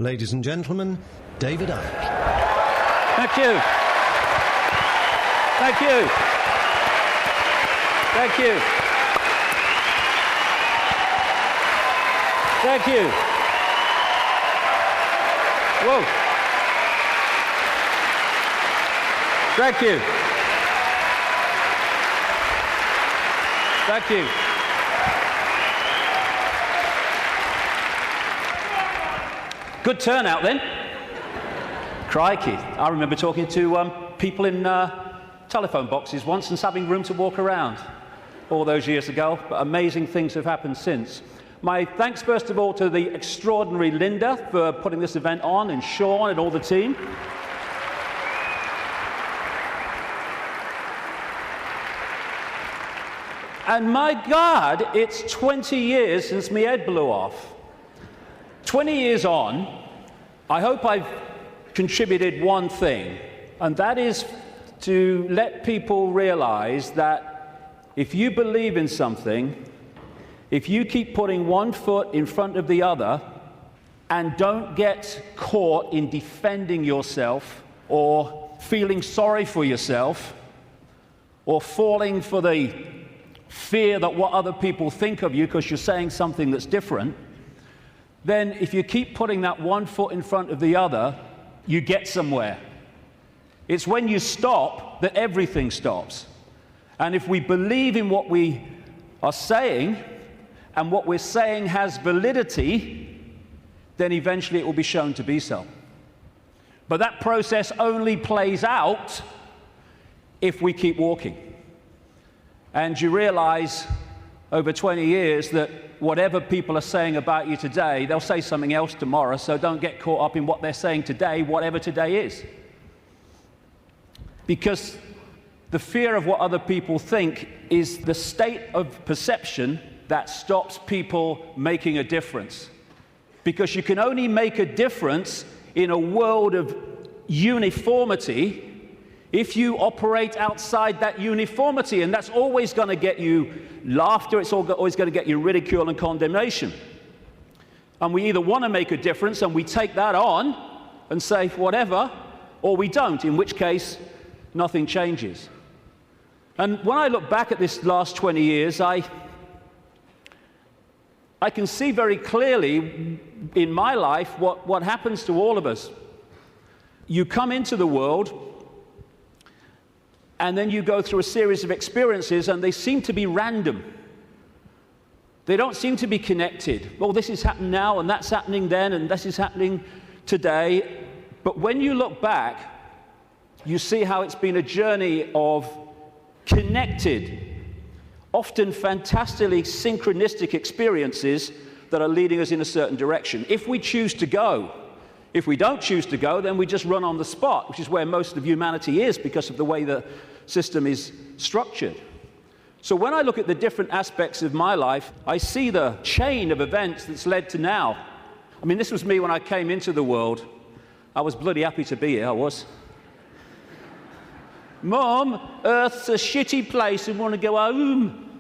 Ladies and gentlemen, David Icke. Thank you. Thank you. Thank you. Thank you. Whoa. Thank you. Thank you. Good turnout then. Crikey. I remember talking to people in telephone boxes once and having room to walk around all those years ago, but amazing things have happened since. My thanks first of all to the extraordinary Linda for putting this event on, and Sean and all the team. And my God, it's 20 years since my head blew off. 20 years on, I hope I've contributed one thing, and that is to let people realize that if you believe in something, if you keep putting one foot in front of the other and don't get caught in defending yourself or feeling sorry for yourself or falling for the fear that what other people think of you because you're saying something that's different, then if you keep putting that one foot in front of the other, you get somewhere. It's when you stop that everything stops. And if we believe in what we are saying, and what we're saying has validity, then eventually it will be shown to be so. But that process only plays out if we keep walking. And you realize over 20 years that whatever people are saying about you today, they'll say something else tomorrow, so don't get caught up in what they're saying today, whatever today is. Because the fear of what other people think is the state of perception that stops people making a difference. Because you can only make a difference in a world of uniformity if you operate outside that uniformity, and that's always going to get you laughter, it's always going to get you ridicule and condemnation. And we either want to make a difference and we take that on and say whatever, or we don't, in which case nothing changes. And when I look back at this last 20 years, I can see very clearly in my life what happens to all of us. You come into the world, and then you go through a series of experiences, and they seem to be random. They don't seem to be connected. Well, this is happening now, and that's happening then, and this is happening today. But when you look back, you see how it's been a journey of connected, often fantastically synchronistic experiences that are leading us in a certain direction. If we choose to go. If we don't choose to go, then we just run on the spot, which is where most of humanity is because of the way the system is structured. So when I look at the different aspects of my life, I see the chain of events that's led to now. I mean, this was me when I came into the world. I was bloody happy to be here, I was. Mom, Earth's a shitty place and want to go home.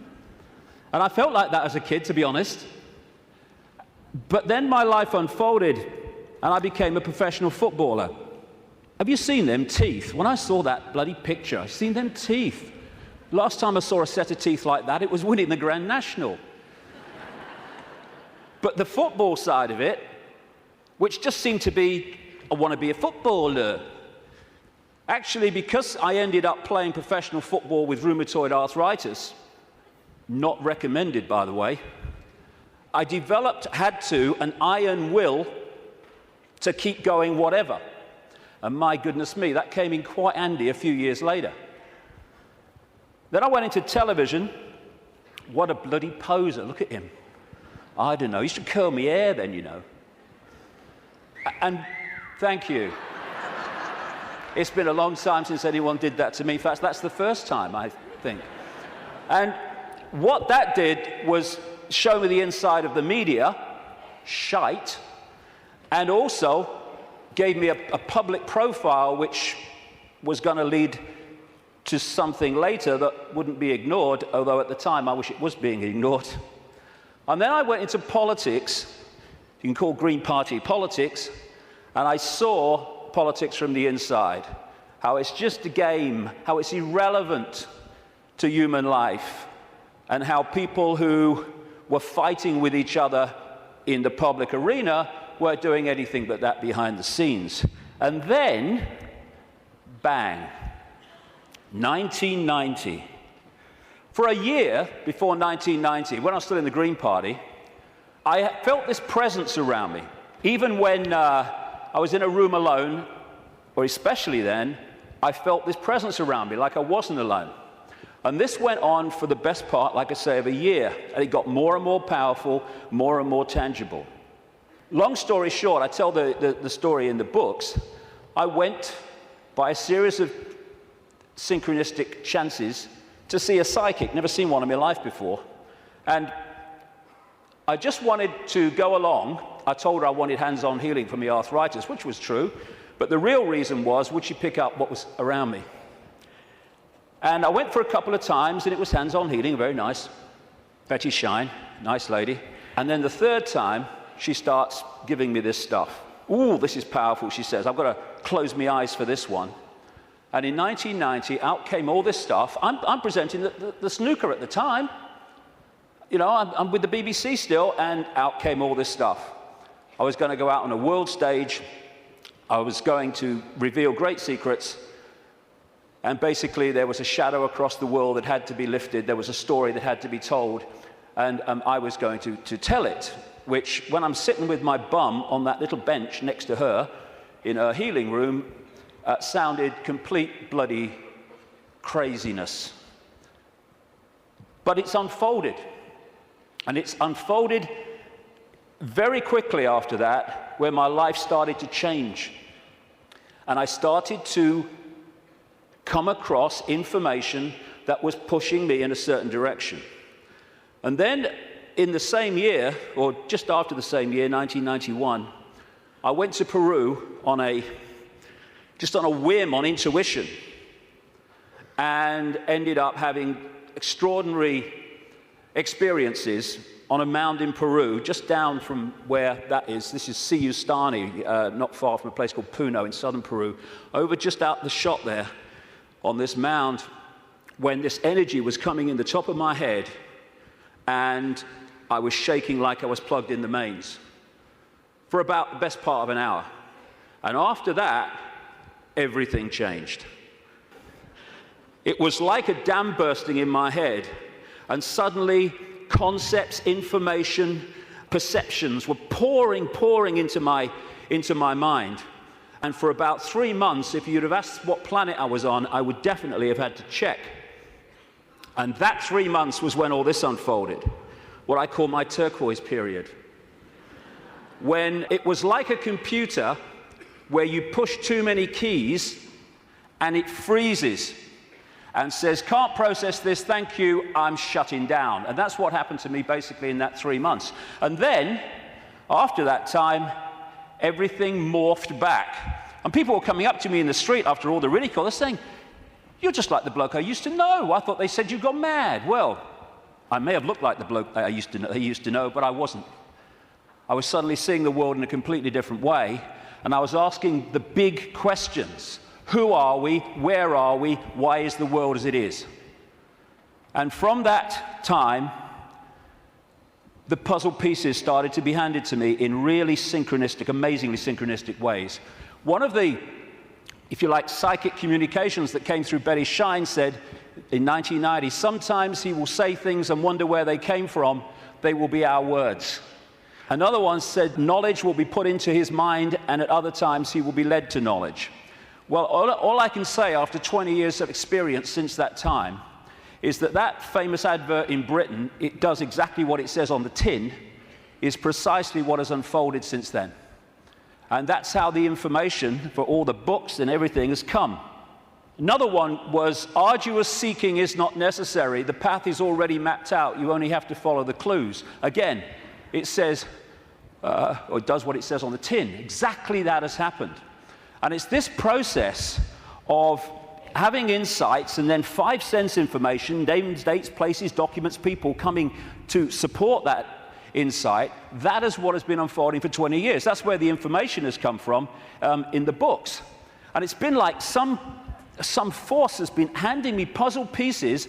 And I felt like that as a kid, to be honest. But then my life unfolded, and I became a professional footballer. Have you seen them teeth? When I saw that bloody picture, I've seen them teeth. Last time I saw a set of teeth like that, it was winning the Grand National. But the football side of it, which just seemed to be, I want to be a footballer. Actually, because I ended up playing professional football with rheumatoid arthritis, not recommended, by the way, I had an iron will to keep going whatever. And my goodness me, that came in quite handy a few years later. Then I went into television. What a bloody poser, look at him. I don't know, you should curl my hair then, you know. And thank you. It's been a long time since anyone did that to me. In fact, that's the first time, I think. And what that did was show me the inside of the media, shite, and also gave me a public profile which was going to lead to something later that wouldn't be ignored, although at the time I wish it was being ignored. And then I went into politics, you can call Green Party politics, and I saw politics from the inside, how it's just a game, how it's irrelevant to human life, and how people who were fighting with each other in the public arena were doing anything but that behind the scenes. And then, bang, 1990. For a year before 1990, when I was still in the Green Party, I felt this presence around me. Even when I was in a room alone, or especially then, I felt this presence around me, like I wasn't alone. And this went on for the best part, like I say, of a year. And it got more and more powerful, more and more tangible. Long story short, I tell the story in the books. I went by a series of synchronistic chances to see a psychic. Never seen one in my life before. And I just wanted to go along. I told her I wanted hands-on healing for my arthritis, which was true. But the real reason was, would she pick up what was around me? And I went for a couple of times, and it was hands-on healing, very nice. Betty Shine, nice lady. And then the third time, she starts giving me this stuff. Ooh, this is powerful, she says. I've got to close my eyes for this one. And in 1990, out came all this stuff. I'm presenting the snooker at the time. You know, I'm with the BBC still, and out came all this stuff. I was going to go out on a world stage. I was going to reveal great secrets. And basically, there was a shadow across the world that had to be lifted. There was a story that had to be told. And I was going to tell it, which, when I'm sitting with my bum on that little bench next to her in her healing room, sounded complete bloody craziness. But it's unfolded. And it's unfolded very quickly after that, where my life started to change. And I started to come across information that was pushing me in a certain direction. And then in the same year, or just after the same year, 1991, I went to Peru just on a whim, on intuition, and ended up having extraordinary experiences on a mound in Peru, just down from where that is. This is Siyustani, not far from a place called Puno in southern Peru, over just out the shot there on this mound, when this energy was coming in the top of my head, and I was shaking like I was plugged in the mains for about the best part of an hour. And after that, everything changed. It was like a dam bursting in my head, and suddenly concepts, information, perceptions were pouring into my mind. And for about 3 months, if you'd have asked what planet I was on, I would definitely have had to check. And that 3 months was when all this unfolded, what I call my turquoise period. When it was like a computer where you push too many keys and it freezes and says, can't process this, thank you, I'm shutting down. And that's what happened to me basically in that 3 months. And then, after that time, everything morphed back. And people were coming up to me in the street after all the ridicule. They're saying, you're just like the bloke I used to know. I thought they said you got mad. Well, I may have looked like the bloke I used to know, but I wasn't. I was suddenly seeing the world in a completely different way, and I was asking the big questions. Who are we? Where are we? Why is the world as it is? And from that time, the puzzle pieces started to be handed to me in really synchronistic, amazingly synchronistic ways. One of the, if you like, psychic communications that came through Betty Shine said in 1990, sometimes he will say things and wonder where they came from. They will be our words. Another one said knowledge will be put into his mind, and at other times he will be led to knowledge. Well, all I can say after 20 years of experience since that time is that famous advert in Britain, it does exactly what it says on the tin, is precisely what has unfolded since then. And that's how the information for all the books and everything has come. Another one was, arduous seeking is not necessary. The path is already mapped out. You only have to follow the clues. Again, it says, or it does what it says on the tin. Exactly that has happened. And it's this process of having insights and then 5 sense information, names, dates, places, documents, people coming to support that insight. That is what has been unfolding for 20 years. That's where the information has come from in the books. And it's been like some force has been handing me puzzle pieces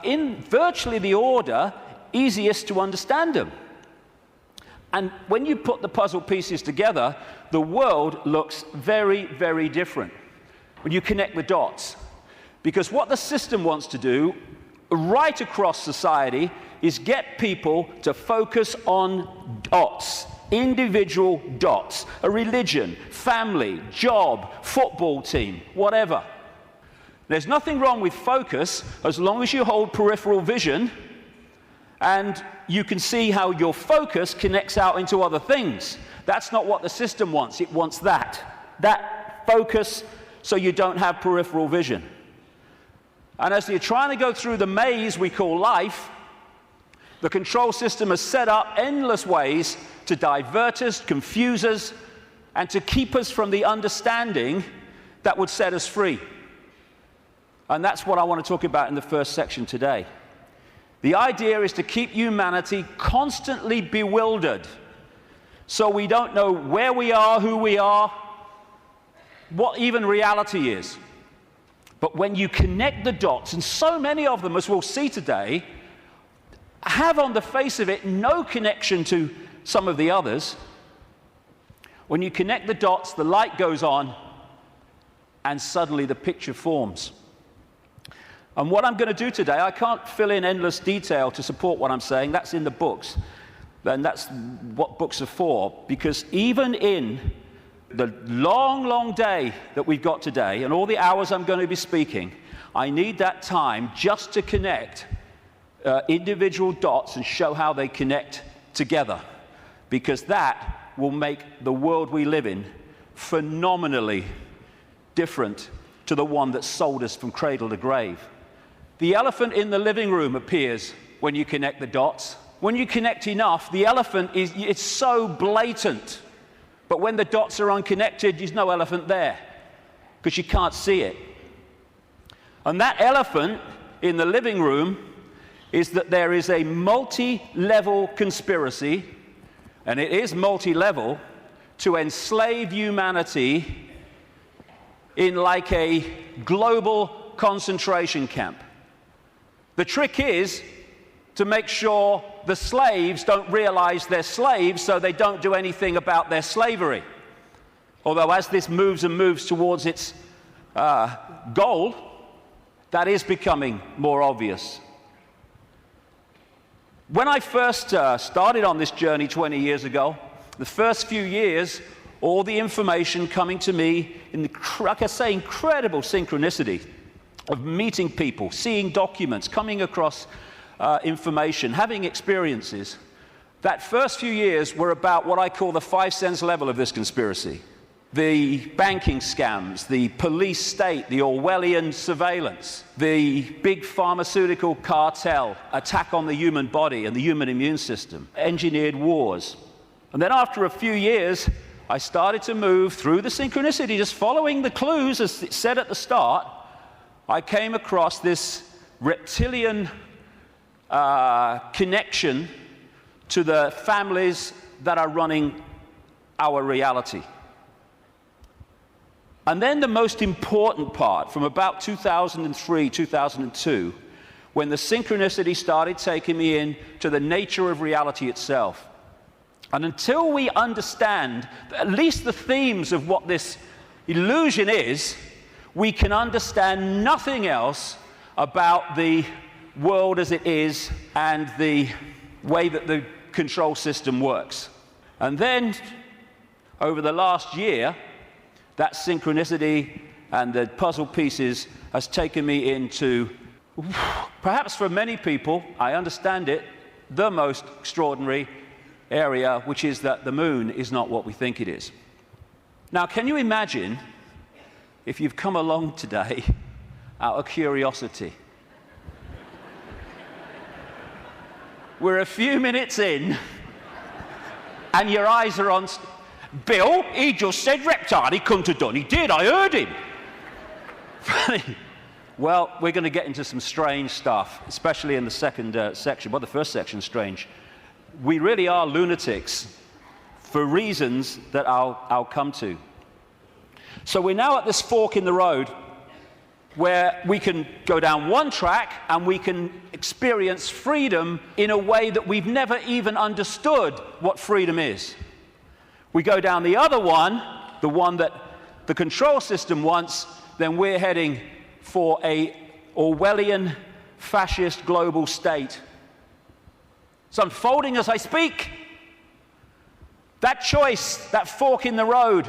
in virtually the order easiest to understand them. And when you put the puzzle pieces together, the world looks very, very different when you connect the dots. Because what the system wants to do right across society is get people to focus on dots, individual dots, a religion, family, job, football team, whatever. There's nothing wrong with focus as long as you hold peripheral vision and you can see how your focus connects out into other things. That's not what the system wants. It wants that focus so you don't have peripheral vision. And as you're trying to go through the maze we call life, the control system has set up endless ways to divert us, confuse us, and to keep us from the understanding that would set us free. And that's what I want to talk about in the first section today. The idea is to keep humanity constantly bewildered, so we don't know where we are, who we are, what even reality is. But when you connect the dots, and so many of them, as we'll see today, have on the face of it no connection to some of the others, when you connect the dots, the light goes on, and suddenly the picture forms. And what I'm going to do today, I can't fill in endless detail to support what I'm saying. That's in the books. And that's what books are for. Because even in the long, long day that we've got today, and all the hours I'm going to be speaking, I need that time just to connect individual dots and show how they connect together. Because that will make the world we live in phenomenally different to the one that sold us from cradle to grave. The elephant in the living room appears when you connect the dots. When you connect enough, the elephant it's so blatant. But when the dots are unconnected, there's no elephant there because you can't see it. And that elephant in the living room is that there is a multi-level conspiracy, and it is multi-level, to enslave humanity in like a global concentration camp. The trick is to make sure the slaves don't realize they're slaves, so they don't do anything about their slavery. Although as this moves and moves towards its goal, that is becoming more obvious. When I first started on this journey 20 years ago, the first few years, all the information coming to me in, like I say, incredible synchronicity of meeting people, seeing documents, coming across information, having experiences. That first few years were about what I call the 5 sense level of this conspiracy. The banking scams, the police state, the Orwellian surveillance, the big pharmaceutical cartel attack on the human body and the human immune system, engineered wars. And then after a few years, I started to move through the synchronicity, just following the clues as it said at the start. I came across this reptilian connection to the families that are running our reality. And then the most important part, from about 2003, 2002, when the synchronicity started taking me in to the nature of reality itself. And until we understand at least the themes of what this illusion is, we can understand nothing else about the world as it is and the way that the control system works. And then, over the last year, that synchronicity and the puzzle pieces has taken me into, perhaps for many people, I understand it, the most extraordinary area, which is that the moon is not what we think it is. Now, can you imagine if you've come along today out of curiosity? We're a few minutes in, and your eyes are on Bill. He just said reptile. He couldn't have done. He did. I heard him. Well, we're going to get into some strange stuff, especially in the second section. Well, the first section's strange. We really are lunatics for reasons that I'll come to. So we're now at this fork in the road where we can go down one track and we can experience freedom in a way that we've never even understood what freedom is. We go down the other one, the one that the control system wants, then we're heading for a Orwellian fascist global state. It's unfolding as I speak. That choice, that fork in the road,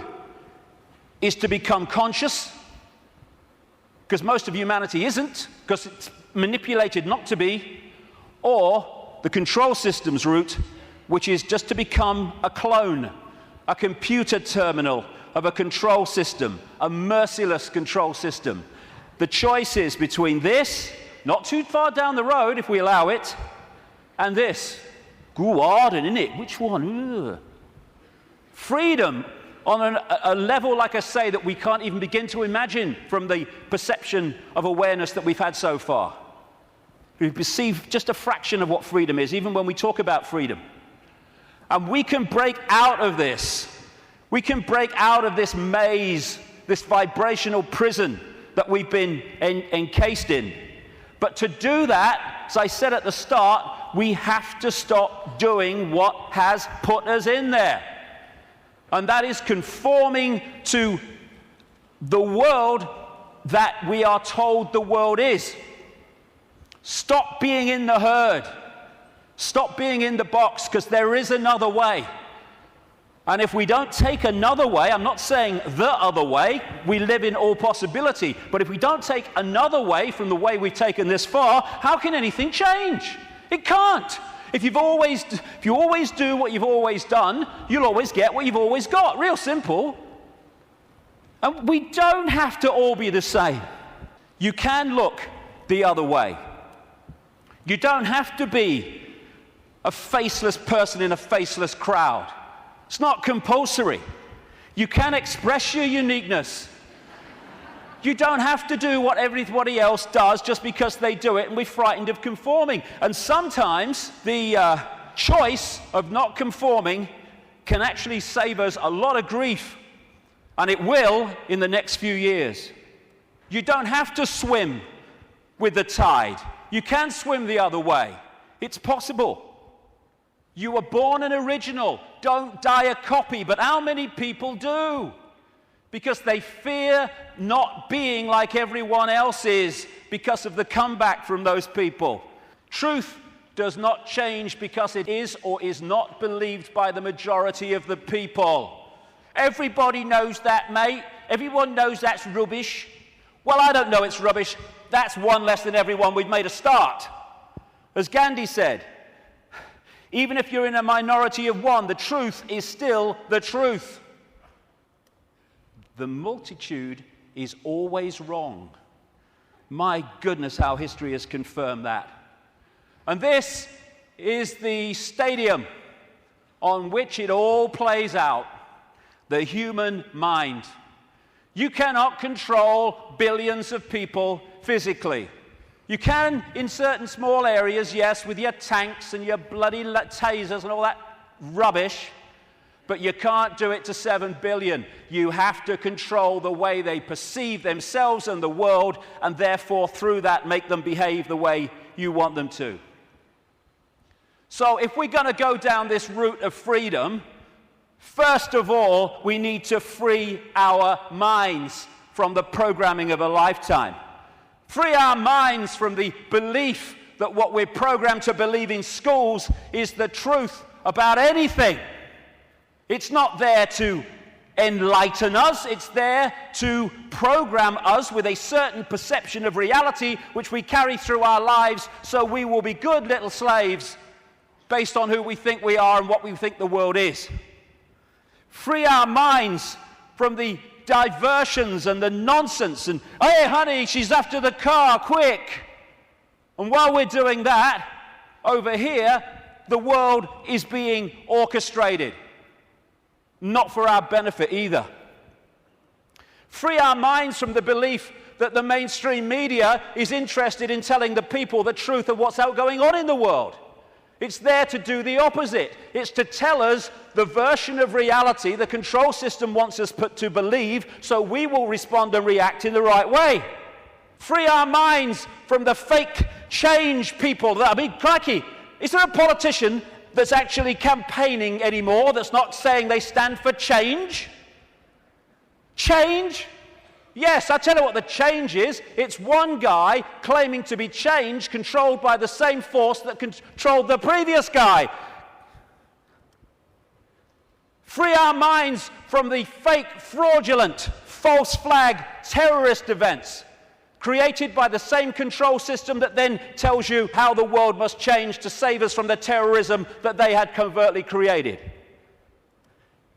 is to become conscious, because most of humanity isn't, because it's manipulated not to be, or the control system's route, which is just to become a clone, a computer terminal of a control system, a merciless control system. The choice is between this, not too far down the road if we allow it, and this. Go hard, isn't it? Which one? Ugh. Freedom on a level, like I say, that we can't even begin to imagine from the perception of awareness that we've had so far. We perceive just a fraction of what freedom is, even when we talk about freedom. And we can break out of this. We can break out of this maze, this vibrational prison that we've been encased in. But to do that, as I said at the start, we have to stop doing what has put us in there. And that is conforming to the world that we are told the world is. Stop being in the herd. Stop being in the box, because there is another way. And if we don't take another way, I'm not saying the other way, we live in all possibility, but if we don't take another way from the way we've taken this far, how can anything change? It can't. If you always do what you've always done, you'll always get what you've always got. Real simple. And we don't have to all be the same. You can look the other way. You don't have to be a faceless person in a faceless crowd. It's not compulsory. You can express your uniqueness. You don't have to do what everybody else does just because they do it and we're frightened of conforming. And sometimes the choice of not conforming can actually save us a lot of grief. And it will in the next few years. You don't have to swim with the tide. You can swim the other way. It's possible. You were born an original. Don't die a copy. But how many people do? Because they fear not being like everyone else is because of the comeback from those people. Truth does not change because it is or is not believed by the majority of the people. Everybody knows that, mate. Everyone knows that's rubbish. Well, I don't know it's rubbish. That's one less than everyone. We've made a start. As Gandhi said, even if you're in a minority of one, the truth is still the truth. The multitude is always wrong. My goodness, how history has confirmed that. And this is the stadium on which it all plays out, the human mind. You cannot control billions of people physically. You can in certain small areas, yes, with your tanks and your bloody tasers and all that rubbish. But you can't do it to 7 billion. You have to control the way they perceive themselves and the world, and therefore, through that, make them behave the way you want them to. So if we're going to go down this route of freedom, first of all, we need to free our minds from the programming of a lifetime. Free our minds from the belief that what we're programmed to believe in schools is the truth about anything. It's not there to enlighten us. It's there to program us with a certain perception of reality which we carry through our lives, so we will be good little slaves based on who we think we are and what we think the world is. Free our minds from the diversions and the nonsense and, hey, honey, she's after the car, quick. And while we're doing that, over here, the world is being orchestrated. Not for our benefit either. Free our minds from the belief that the mainstream media is interested in telling the people the truth of what's going on in the world. It's there to do the opposite. It's to tell us the version of reality the control system wants us to believe, so we will respond and react in the right way. Free our minds from the fake change people. Crikey, is there a politician that's actually campaigning anymore that's not saying they stand for change? Change? Yes, I tell you what the change is. It's one guy claiming to be change, controlled by the same force that controlled the previous guy. Free our minds from the fake, fraudulent, false flag terrorist events created by the same control system that then tells you how the world must change to save us from the terrorism that they had covertly created.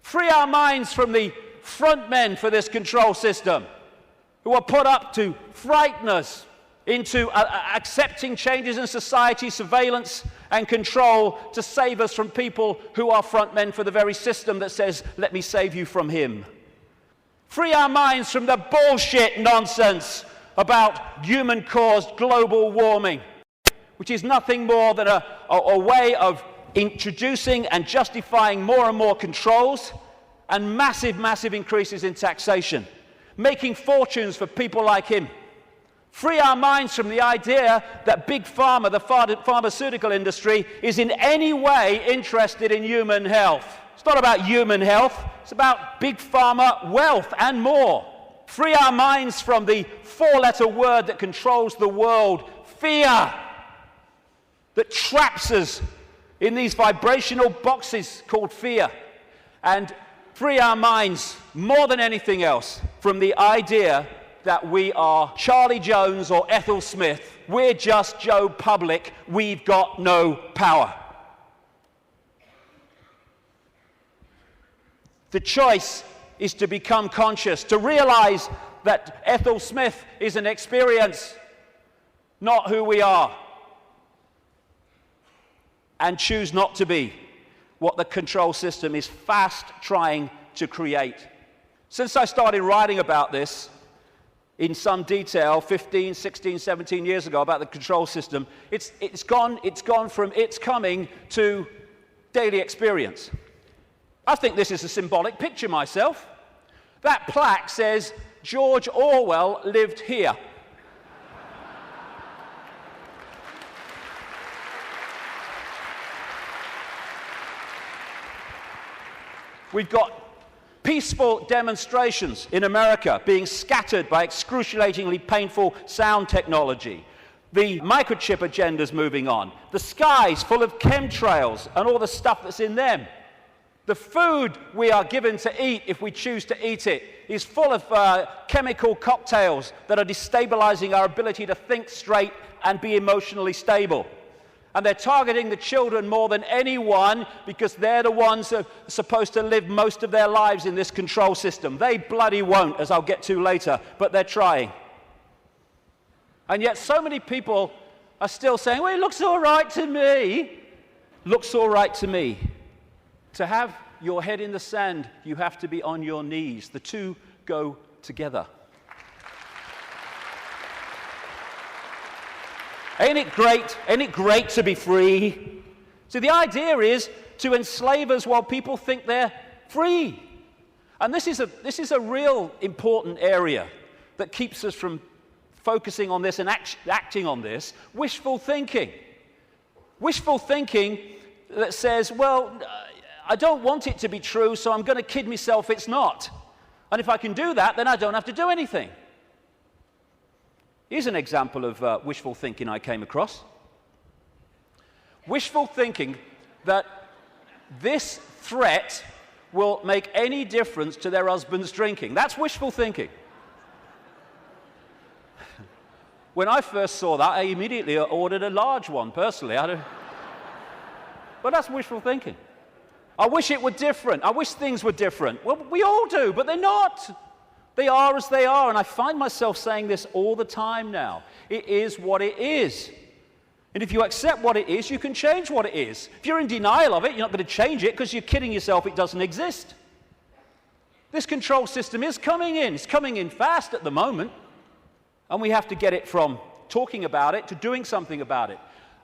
Free our minds from the front men for this control system, who are put up to frighten us into accepting changes in society, surveillance and control to save us from people who are front men for the very system that says, let me save you from him. Free our minds from the bullshit nonsense about human-caused global warming, which is nothing more than a way of introducing and justifying more and more controls and massive, massive increases in taxation, making fortunes for people like him. Free our minds from the idea that Big Pharma, the pharmaceutical industry, is in any way interested in human health. It's not about human health, it's about Big Pharma wealth and more. Free our minds from the four-letter word that controls the world, fear, that traps us in these vibrational boxes called fear. And free our minds, more than anything else, from the idea that we are Charlie Jones or Ethel Smith. We're just Joe Public. We've got no power. The choice is to become conscious, to realize that Ethel Smith is an experience, not who we are, and choose not to be what the control system is fast trying to create. Since I started writing about this in some detail 15, 16, 17 years ago about the control system, it's gone from its coming to daily experience. I think this is a symbolic picture myself. That plaque says, George Orwell lived here. We've got peaceful demonstrations in America being scattered by excruciatingly painful sound technology. The microchip agenda's moving on. The sky's full of chemtrails and all the stuff that's in them. The food we are given to eat, if we choose to eat it, is full of chemical cocktails that are destabilizing our ability to think straight and be emotionally stable. And they're targeting the children more than anyone because they're the ones that are supposed to live most of their lives in this control system. They bloody won't, as I'll get to later, but they're trying. And yet so many people are still saying, well, it looks all right to me. Looks all right to me. To have your head in the sand, you have to be on your knees. The two go together. Ain't it great? Ain't it great to be free? So the idea is to enslave us while people think they're free. And this is a real important area that keeps us from focusing on this and acting on this. Wishful thinking. Wishful thinking that says, well, I don't want it to be true, so I'm going to kid myself it's not. And if I can do that, then I don't have to do anything. Here's an example of wishful thinking I came across. Wishful thinking that this threat will make any difference to their husband's drinking. That's wishful thinking. When I first saw that, I immediately ordered a large one, personally. But that's wishful thinking. I wish it were different. I wish things were different. Well, we all do, but they're not. They are as they are, and I find myself saying this all the time now. It is what it is. And if you accept what it is, you can change what it is. If you're in denial of it, you're not going to change it because you're kidding yourself it doesn't exist. This control system is coming in. It's coming in fast at the moment, and we have to get it from talking about it to doing something about it.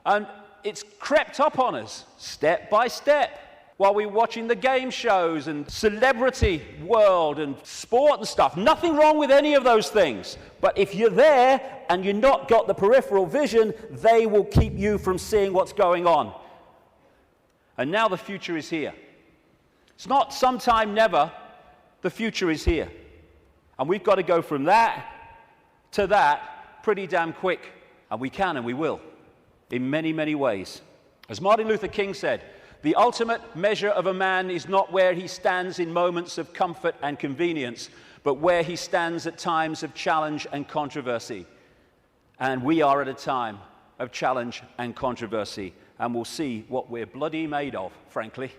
And it's crept up on us step by step. While we're watching the game shows and celebrity world and sport and stuff. Nothing wrong with any of those things. But if you're there and you've not got the peripheral vision, they will keep you from seeing what's going on. And now the future is here. It's not sometime never. The future is here. And we've got to go from that to that pretty damn quick. And we can and we will. In many, many ways. As Martin Luther King said, the ultimate measure of a man is not where he stands in moments of comfort and convenience, but where he stands at times of challenge and controversy. And we are at a time of challenge and controversy, and we'll see what we're bloody made of, frankly.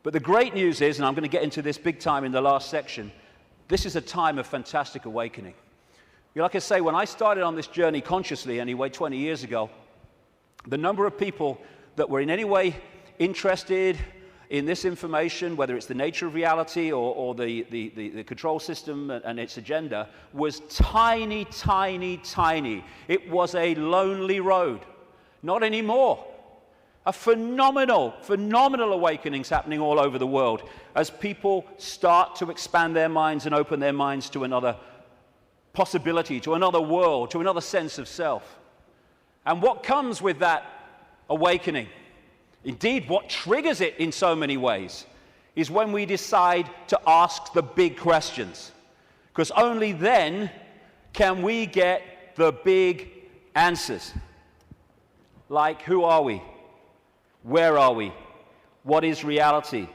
But the great news is, and I'm going to get into this big time in the last section, this is a time of fantastic awakening. Like I say, when I started on this journey consciously, anyway, 20 years ago, the number of people that were in any way interested in this information, whether it's the nature of reality or the control system and its agenda, was tiny, tiny, tiny. It was a lonely road. Not anymore. A phenomenal awakenings happening all over the world as people start to expand their minds and open their minds to another possibility, to another world, to another sense of self. And what comes with that awakening, indeed what triggers it in so many ways, is when we decide to ask the big questions. Because only then can we get the big answers. Like, who are we? Where are we? What is reality?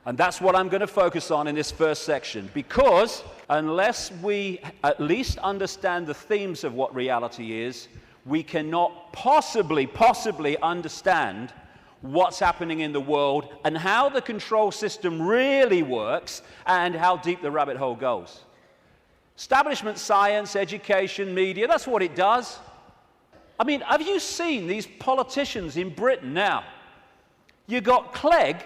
And that's what I'm going to focus on in this first section, because unless we at least understand the themes of what reality is, we cannot possibly understand what's happening in the world and how the control system really works and how deep the rabbit hole goes. Establishment science, education, media, that's what it does. I mean, have you seen these politicians in Britain now? You've got Clegg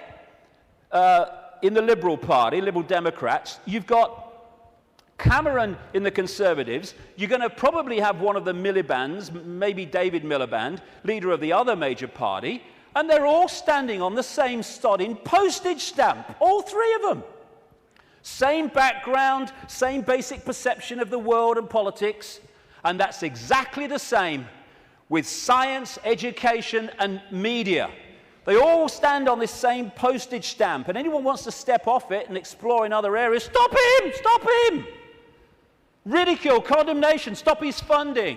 in the Liberal Party, Liberal Democrats. You've got Cameron in the Conservatives. You're going to probably have one of the Miliband's, maybe David Miliband, leader of the other major party, and they're all standing on the same sodding postage stamp, all three of them. Same background, same basic perception of the world and politics, and that's exactly the same with science, education, and media. They all stand on this same postage stamp, and anyone wants to step off it and explore in other areas, stop him! Stop him! Ridicule, condemnation, stop his funding.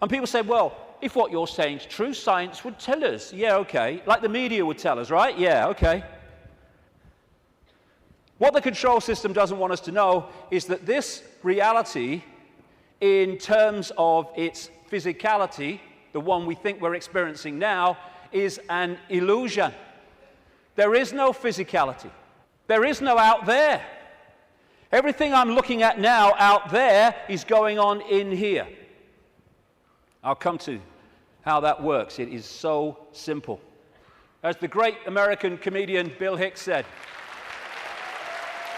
And people say, well, if what you're saying is true, science would tell us. Yeah, okay. Like the media would tell us, right? Yeah, okay. What the control system doesn't want us to know is that this reality, in terms of its physicality, the one we think we're experiencing now, is an illusion. There is no physicality. There is no out there. Everything I'm looking at now out there is going on in here. I'll come to how that works. It is so simple. As the great American comedian Bill Hicks said,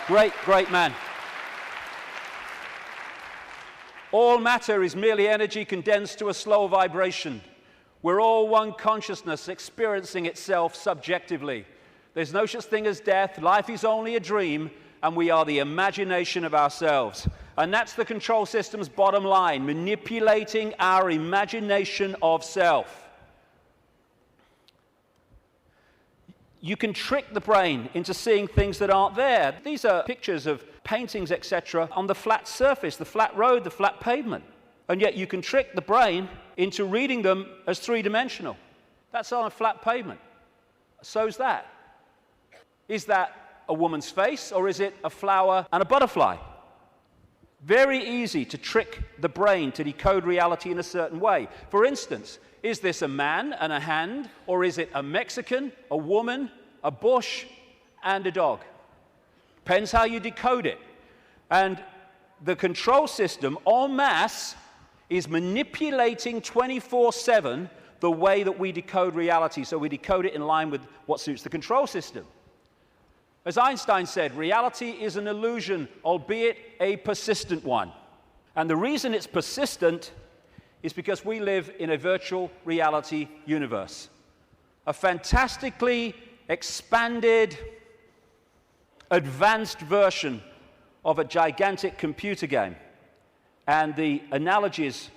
great man. All matter is merely energy condensed to a slow vibration. We're all one consciousness experiencing itself subjectively. There's no such thing as death. Life is only a dream, and we are the imagination of ourselves. And that's the control system's bottom line, manipulating our imagination of self. You can trick the brain into seeing things that aren't there. These are pictures of paintings, etc., on the flat surface, the flat road, the flat pavement. And yet you can trick the brain into reading them as three-dimensional. That's on a flat pavement. So's that. Is that a woman's face, or is it a flower and a butterfly? Very easy to trick the brain to decode reality in a certain way. For instance, is this a man and a hand, or is it a Mexican, a woman, a bush, and a dog? Depends how you decode it. And the control system, en masse, is manipulating 24/7 the way that we decode reality. So we decode it in line with what suits the control system. As Einstein said, reality is an illusion, albeit a persistent one. And the reason it's persistent is because we live in a virtual reality universe. A fantastically expanded, advanced version of a gigantic computer game. And the analogies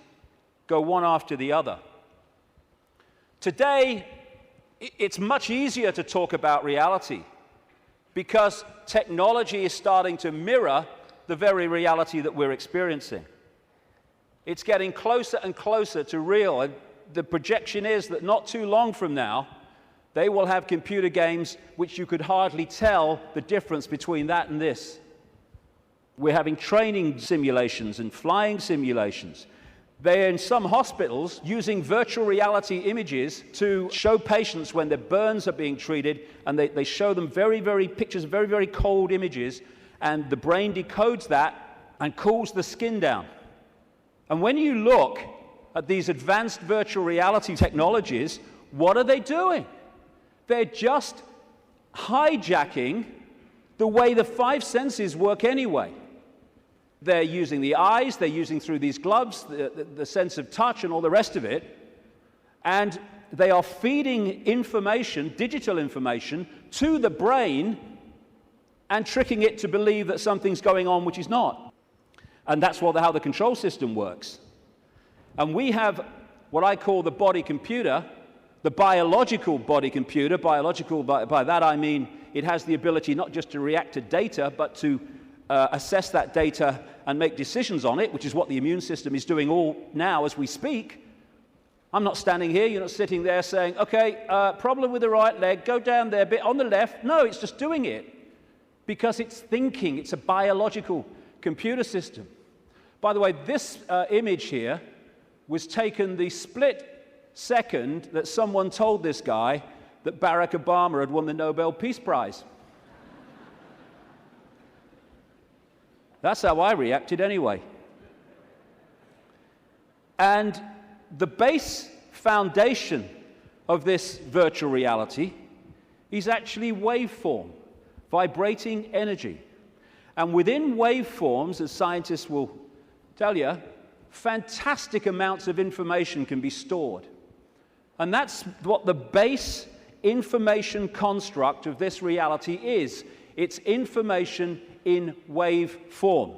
go one after the other. Today, it's much easier to talk about reality because technology is starting to mirror the very reality that we're experiencing. It's getting closer and closer to real. And the projection is that not too long from now, they will have computer games which you could hardly tell the difference between that and this. We're having training simulations and flying simulations. They're in some hospitals using virtual reality images to show patients when their burns are being treated, and they show them pictures, very cold images, and the brain decodes that and cools the skin down. And when you look at these advanced virtual reality technologies, what are they doing? They're just hijacking the way the five senses work anyway. They're using the eyes, they're using through these gloves, the sense of touch and all the rest of it, and they are feeding information, digital information, to the brain and tricking it to believe that something's going on which is not. And that's how the control system works. And we have what I call the body computer, the biological body computer. Biological, by that I mean it has the ability not just to react to data, but to assess that data and make decisions on it, which is what the immune system is doing all now as we speak. I'm not standing here, you're not sitting there saying, okay, problem with the right leg, go down there a bit on the left. No, it's just doing it because it's thinking. It's a biological computer system. By the way, this image here was taken the split second that someone told this guy that Barack Obama had won the Nobel Peace Prize. That's how I reacted anyway. And the base foundation of this virtual reality is actually waveform, vibrating energy. And within waveforms, as scientists will tell you, fantastic amounts of information can be stored. And that's what the base information construct of this reality is. It's information in wave form.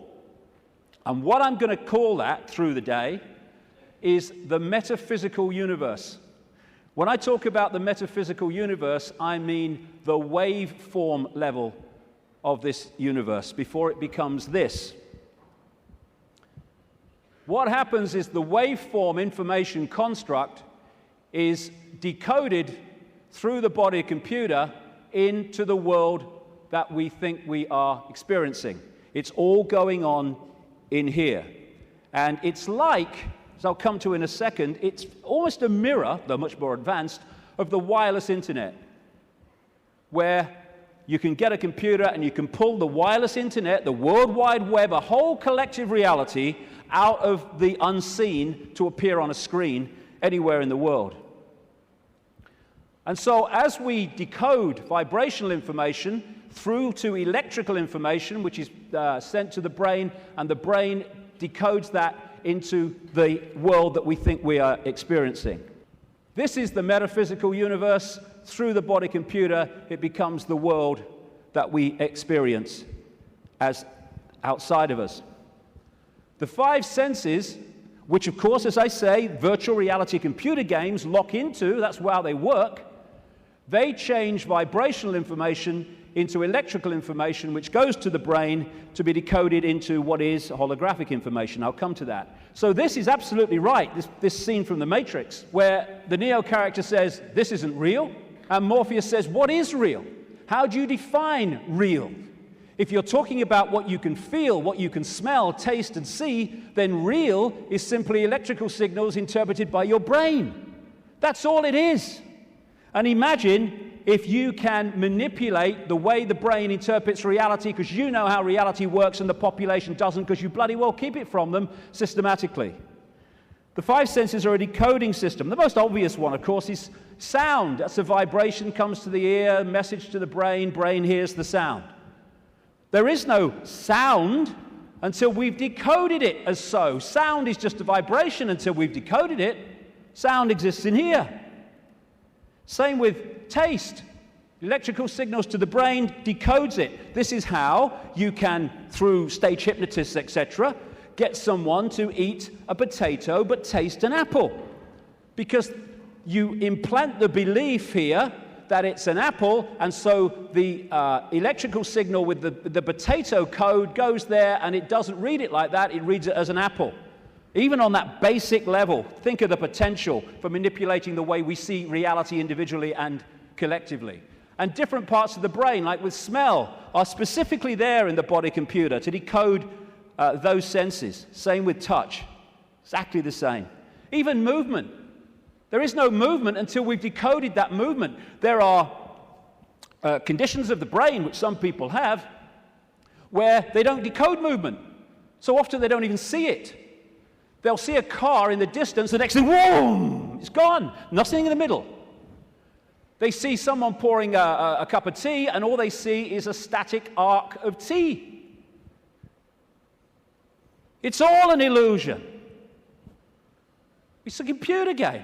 And what I'm going to call that through the day is the metaphysical universe. When I talk about the metaphysical universe, I mean the waveform level of this universe before it becomes this. What happens is the waveform information construct is decoded through the body computer into the world that we think we are experiencing. It's all going on in here. And it's like, as I'll come to in a second, it's almost a mirror, though much more advanced, of the wireless internet, where you can get a computer and you can pull the wireless internet, the World Wide Web, a whole collective reality out of the unseen to appear on a screen anywhere in the world. And so as we decode vibrational information through to electrical information, which is sent to the brain, and the brain decodes that into the world that we think we are experiencing. This is the metaphysical universe. Through the body computer, it becomes the world that we experience as outside of us. The five senses, which of course, as I say, virtual reality computer games lock into, that's how they work, they change vibrational information into electrical information, which goes to the brain to be decoded into what is holographic information. I'll come to that. So this is absolutely right, this scene from The Matrix, where the Neo character says, this isn't real, and Morpheus says, what is real? How do you define real? If you're talking about what you can feel, what you can smell, taste, and see, then real is simply electrical signals interpreted by your brain. That's all it is. And imagine if you can manipulate the way the brain interprets reality because you know how reality works and the population doesn't because you bloody well keep it from them systematically. The five senses are a decoding system. The most obvious one, of course, is sound. That's a vibration comes to the ear, message to the brain hears the sound. There is no sound until we've decoded it as so. Sound is just a vibration until we've decoded it. Sound exists in here. Same with taste. Electrical signals to the brain decodes it. This is how you can, through stage hypnotists, etc., get someone to eat a potato but taste an apple. Because you implant the belief here that it's an apple, and so the electrical signal with the potato code goes there, and it doesn't read it like that, it reads it as an apple. Even on that basic level, think of the potential for manipulating the way we see reality individually and collectively. And different parts of the brain, like with smell, are specifically there in the body computer to decode those senses. Same with touch, exactly the same. Even movement. There is no movement until we've decoded that movement. There are conditions of the brain, which some people have, where they don't decode movement. So often they don't even see it. They'll see a car in the distance, the next thing, whoa, it's gone. Nothing in the middle. They see someone pouring a cup of tea, and all they see is a static arc of tea. It's all an illusion. It's a computer game.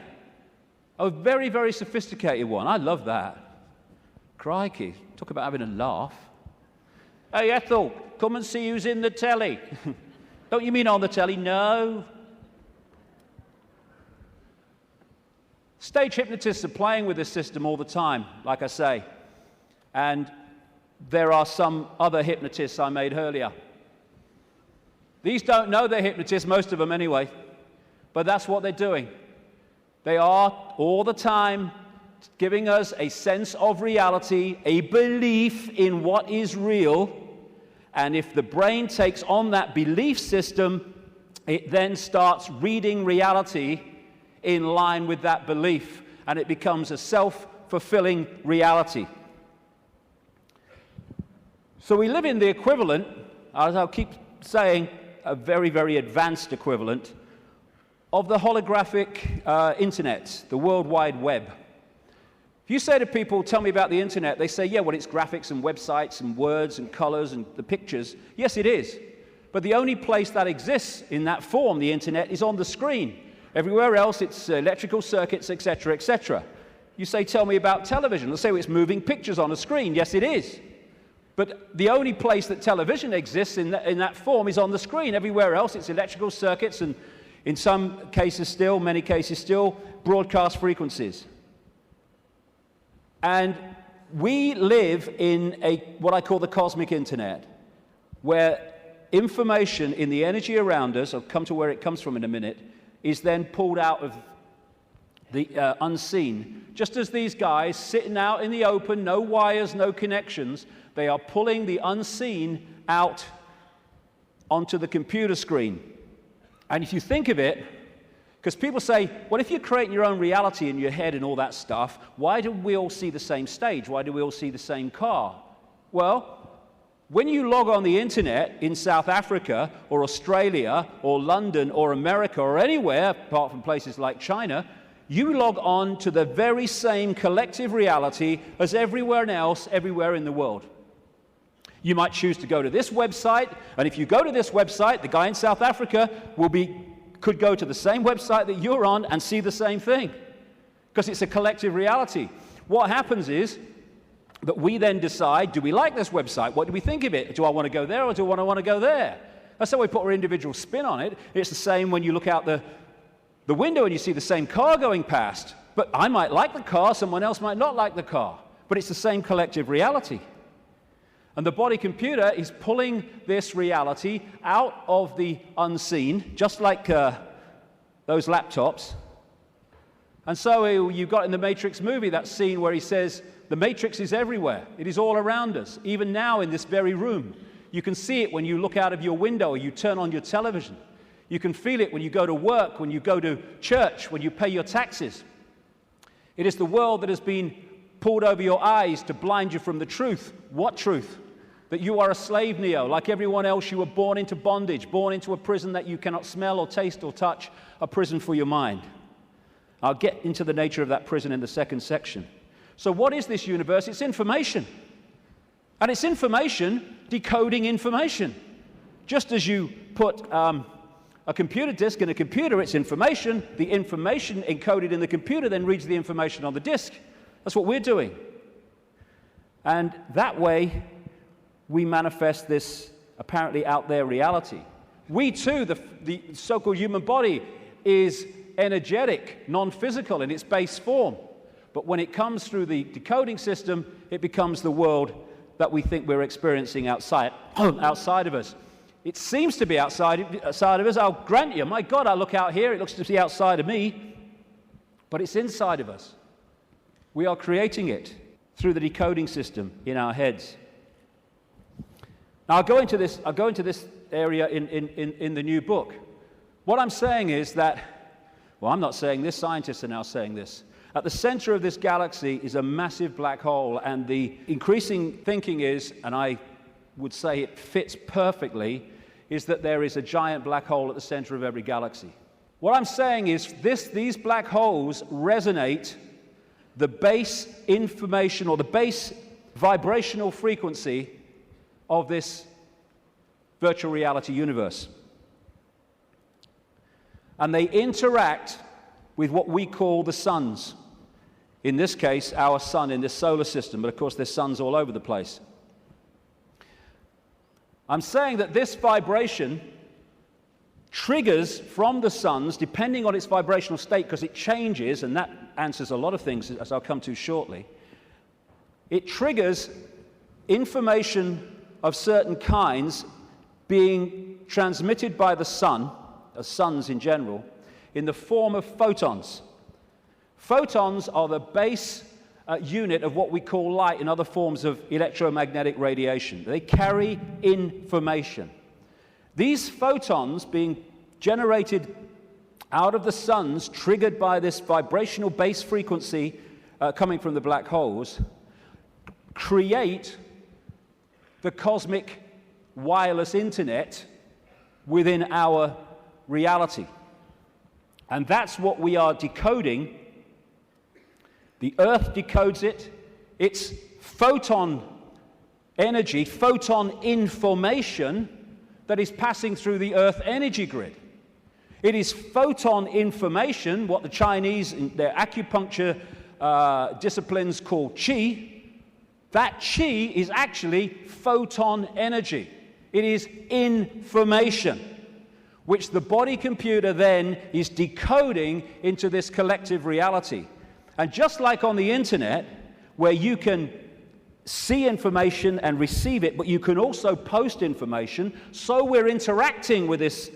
A very, very sophisticated one. I love that. Crikey, talk about having a laugh. Hey, Ethel, come and see who's in the telly. Don't you mean on the telly? No. Stage hypnotists are playing with this system all the time, like I say. And there are some other hypnotists I made earlier. These don't know they're hypnotists, most of them anyway. But that's what they're doing. They are all the time giving us a sense of reality, a belief in what is real. And if the brain takes on that belief system, it then starts reading reality in line with that belief, and it becomes a self-fulfilling reality. So we live in the equivalent, as I'll keep saying, a very, very advanced equivalent of the holographic internet, the World Wide Web. If you say to people, tell me about the internet, they say, yeah, well, it's graphics and websites and words and colors and the pictures. Yes, it is. But the only place that exists in that form, the internet, is on the screen. Everywhere else, it's electrical circuits, etc., etc. You say, tell me about television. They'll say, well, it's moving pictures on a screen. Yes, it is. But the only place that television exists in that form is on the screen. Everywhere else, it's electrical circuits and, in some cases still, many cases still, broadcast frequencies. And we live in what I call the cosmic internet, where information in the energy around us, I'll come to where it comes from in a minute, is then pulled out of the unseen. Just as these guys sitting out in the open, no wires, no connections, they are pulling the unseen out onto the computer screen. And if you think of it, because people say, well, if you're creating your own reality in your head and all that stuff, why do we all see the same stage? Why do we all see the same car? Well, when you log on the internet in South Africa or Australia or London or America or anywhere, apart from places like China, you log on to the very same collective reality as everywhere else, everywhere in the world. You might choose to go to this website, and if you go to this website, the guy in South Africa could go to the same website that you're on and see the same thing, because it's a collective reality. What happens is that we then decide, do we like this website? What do we think of it? Do I want to go there or do I want to go there? That's how we put our individual spin on it. It's the same when you look out the window and you see the same car going past. But I might like the car, someone else might not like the car. But it's the same collective reality. And the body computer is pulling this reality out of the unseen, just like those laptops, And so you've got in the Matrix movie that scene where he says, the Matrix is everywhere. It is all around us, even now in this very room. You can see it when you look out of your window or you turn on your television. You can feel it when you go to work, when you go to church, when you pay your taxes. It is the world that has been pulled over your eyes to blind you from the truth. What truth? That you are a slave, Neo. Like everyone else, you were born into bondage, born into a prison that you cannot smell or taste or touch, a prison for your mind. I'll get into the nature of that prison in the second section. So what is this universe? It's information. And it's information decoding information. Just as you put a computer disk in a computer, it's information. The information encoded in the computer then reads the information on the disk. That's what we're doing. And that way, we manifest this apparently out there reality. We too, the so-called human body, is energetic, non-physical in its base form. But when it comes through the decoding system, it becomes the world that we think we're experiencing outside of us. It seems to be outside of us. I'll grant you, my God, I look out here, it looks to be outside of me, but it's inside of us. We are creating it through the decoding system in our heads. Now, I'll go into this area in the new book. What I'm saying is that, well, I'm not saying this, scientists are now saying this. At the center of this galaxy is a massive black hole, and the increasing thinking is, and I would say it fits perfectly, is that there is a giant black hole at the center of every galaxy. What I'm saying is these black holes resonate the base information or the base vibrational frequency of this virtual reality universe. And they interact with what we call the suns. In this case, our sun in this solar system, but of course there's suns all over the place. I'm saying that this vibration triggers from the suns, depending on its vibrational state, because it changes, and that answers a lot of things, as I'll come to shortly. It triggers information of certain kinds being transmitted by the sun, suns in general, in the form of photons. Photons are the base unit of what we call light and other forms of electromagnetic radiation. They carry information. These photons being generated out of the suns, triggered by this vibrational base frequency coming from the black holes, create the cosmic wireless internet within our reality. And that's what we are decoding. The Earth decodes it. It's photon energy, photon information that is passing through the Earth energy grid. It is photon information, what the Chinese, in their acupuncture disciplines call qi. That qi is actually photon energy. It is information, which the body computer then is decoding into this collective reality. And just like on the internet, where you can see information and receive it, but you can also post information, so we're interacting with this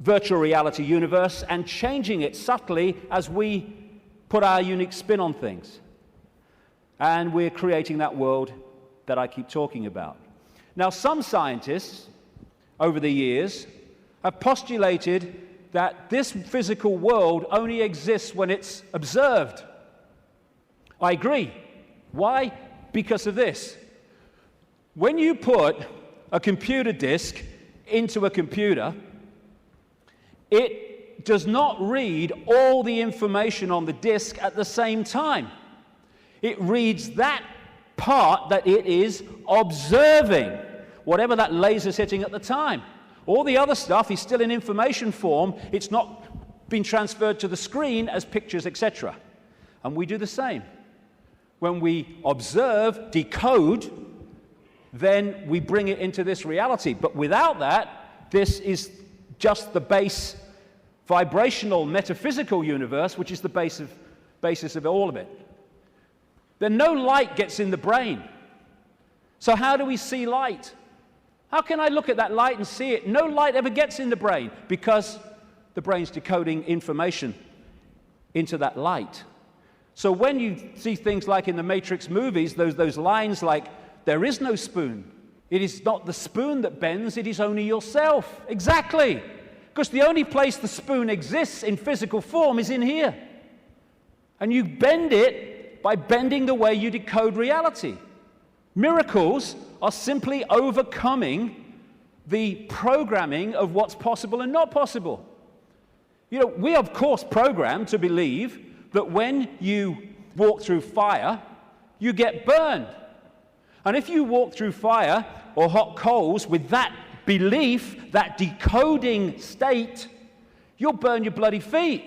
virtual reality universe and changing it subtly as we put our unique spin on things. And we're creating that world that I keep talking about. Now, some scientists, over the years, have postulated that this physical world only exists when it's observed. I agree. Why? Because of this. When you put a computer disk into a computer, it does not read all the information on the disk at the same time. It reads that part that it is observing, whatever that laser's hitting at the time. All the other stuff is still in information form. It's not been transferred to the screen as pictures, etc. And we do the same. When we observe, decode, then we bring it into this reality. But without that, this is just the base vibrational metaphysical universe, which is the basis of all of it. Then no light gets in the brain. So how do we see light? How can I look at that light and see it? No light ever gets in the brain because the brain's decoding information into that light. So when you see things like in the Matrix movies, those lines like, there is no spoon. It is not the spoon that bends, it is only yourself. Exactly. Because the only place the spoon exists in physical form is in here. And you bend it by bending the way you decode reality. Miracles are simply overcoming the programming of what's possible and not possible. You know, we are, of course, programmed to believe that when you walk through fire, you get burned. And if you walk through fire or hot coals with that belief, that decoding state, you'll burn your bloody feet.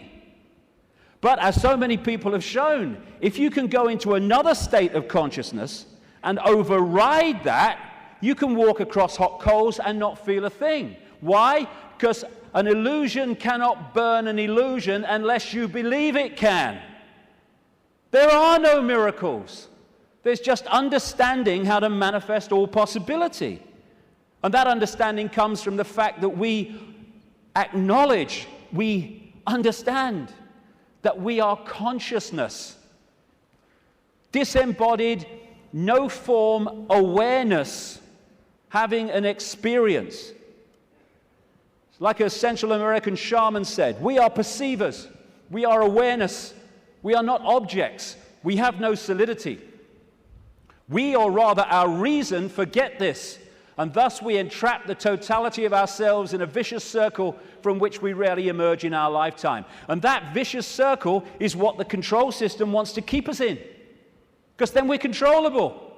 But as so many people have shown, if you can go into another state of consciousness and override that, you can walk across hot coals and not feel a thing. Why? Because an illusion cannot burn an illusion unless you believe it can. There are no miracles. There's just understanding how to manifest all possibility. And that understanding comes from the fact that we acknowledge, we understand that we are consciousness. Disembodied, no form awareness, having an experience. Like a Central American shaman said, we are perceivers, we are awareness, we are not objects, we have no solidity. We, or rather our reason, forget this, and thus we entrap the totality of ourselves in a vicious circle from which we rarely emerge in our lifetime. And that vicious circle is what the control system wants to keep us in, because then we're controllable.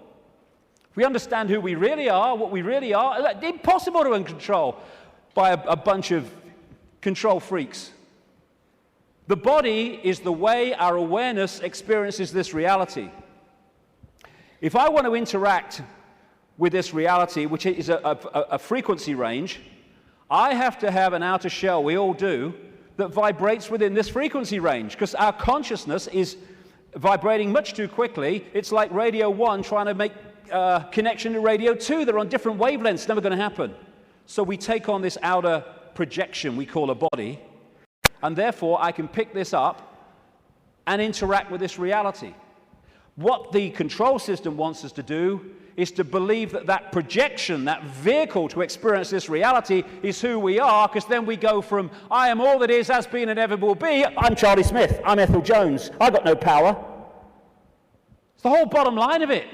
If we understand who we really are, what we really are, it's impossible to control by a bunch of control freaks. The body is the way our awareness experiences this reality. If I want to interact with this reality, which is a frequency range, I have to have an outer shell, we all do, that vibrates within this frequency range, because our consciousness is vibrating much too quickly. It's like Radio 1 trying to make connection to Radio 2. They're on different wavelengths. It's never going to happen. So we take on this outer projection we call a body, and therefore I can pick this up and interact with this reality. What the control system wants us to do is to believe that that projection, that vehicle to experience this reality is who we are, because then we go from, I am all that is, has been, and ever will be, I'm Charlie Smith, I'm Ethel Jones, I've got no power. It's the whole bottom line of it.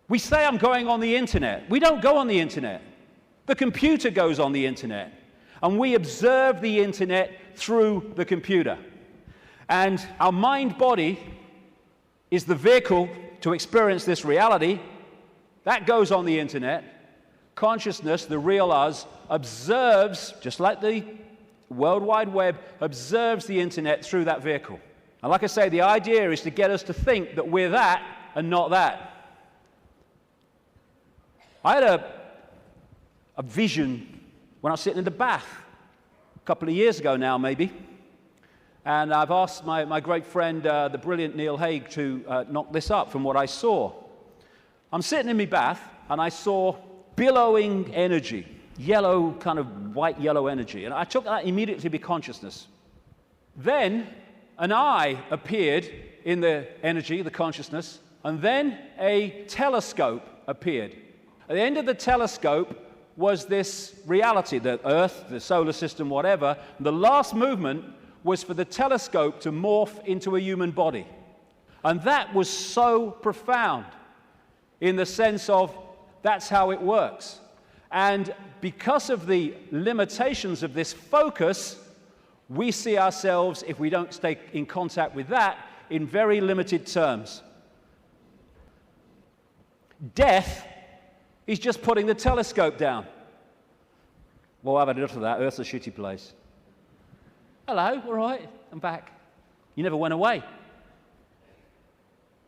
We say I'm going on the internet. We don't go on the internet. The computer goes on the internet, and we observe the internet through the computer. And our mind-body is the vehicle to experience this reality. That goes on the internet. Consciousness, the real us, observes, just like the World Wide Web, observes the internet through that vehicle. And like I say, the idea is to get us to think that we're that and not that. I had a vision when I was sitting in the bath a couple of years ago now, maybe. And I've asked my great friend, the brilliant Neil Haig, to knock this up from what I saw. I'm sitting in my bath, and I saw billowing energy, yellow, kind of white-yellow energy. And I took that immediately to be consciousness. Then an eye appeared in the energy, the consciousness, and then a telescope appeared. At the end of the telescope was this reality, the Earth, the solar system, whatever. The last movement was for the telescope to morph into a human body. And that was so profound in the sense of that's how it works. And because of the limitations of this focus, we see ourselves, if we don't stay in contact with that, in very limited terms. Death is just putting the telescope down. Well, I've had enough of that. Earth's a shitty place. Hello, all right, I'm back. You never went away.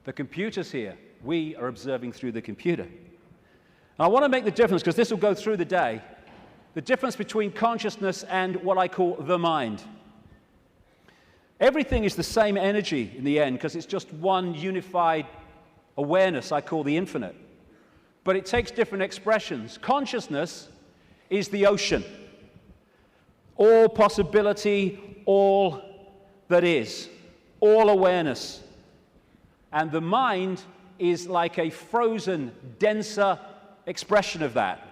The computer's here. We are observing through the computer. And I want to make the difference, because this will go through the day, the difference between consciousness and what I call the mind. Everything is the same energy in the end, because it's just one unified awareness I call the infinite. But it takes different expressions. Consciousness is the ocean. All possibility, all that is, all awareness. And the mind is like a frozen, denser expression of that,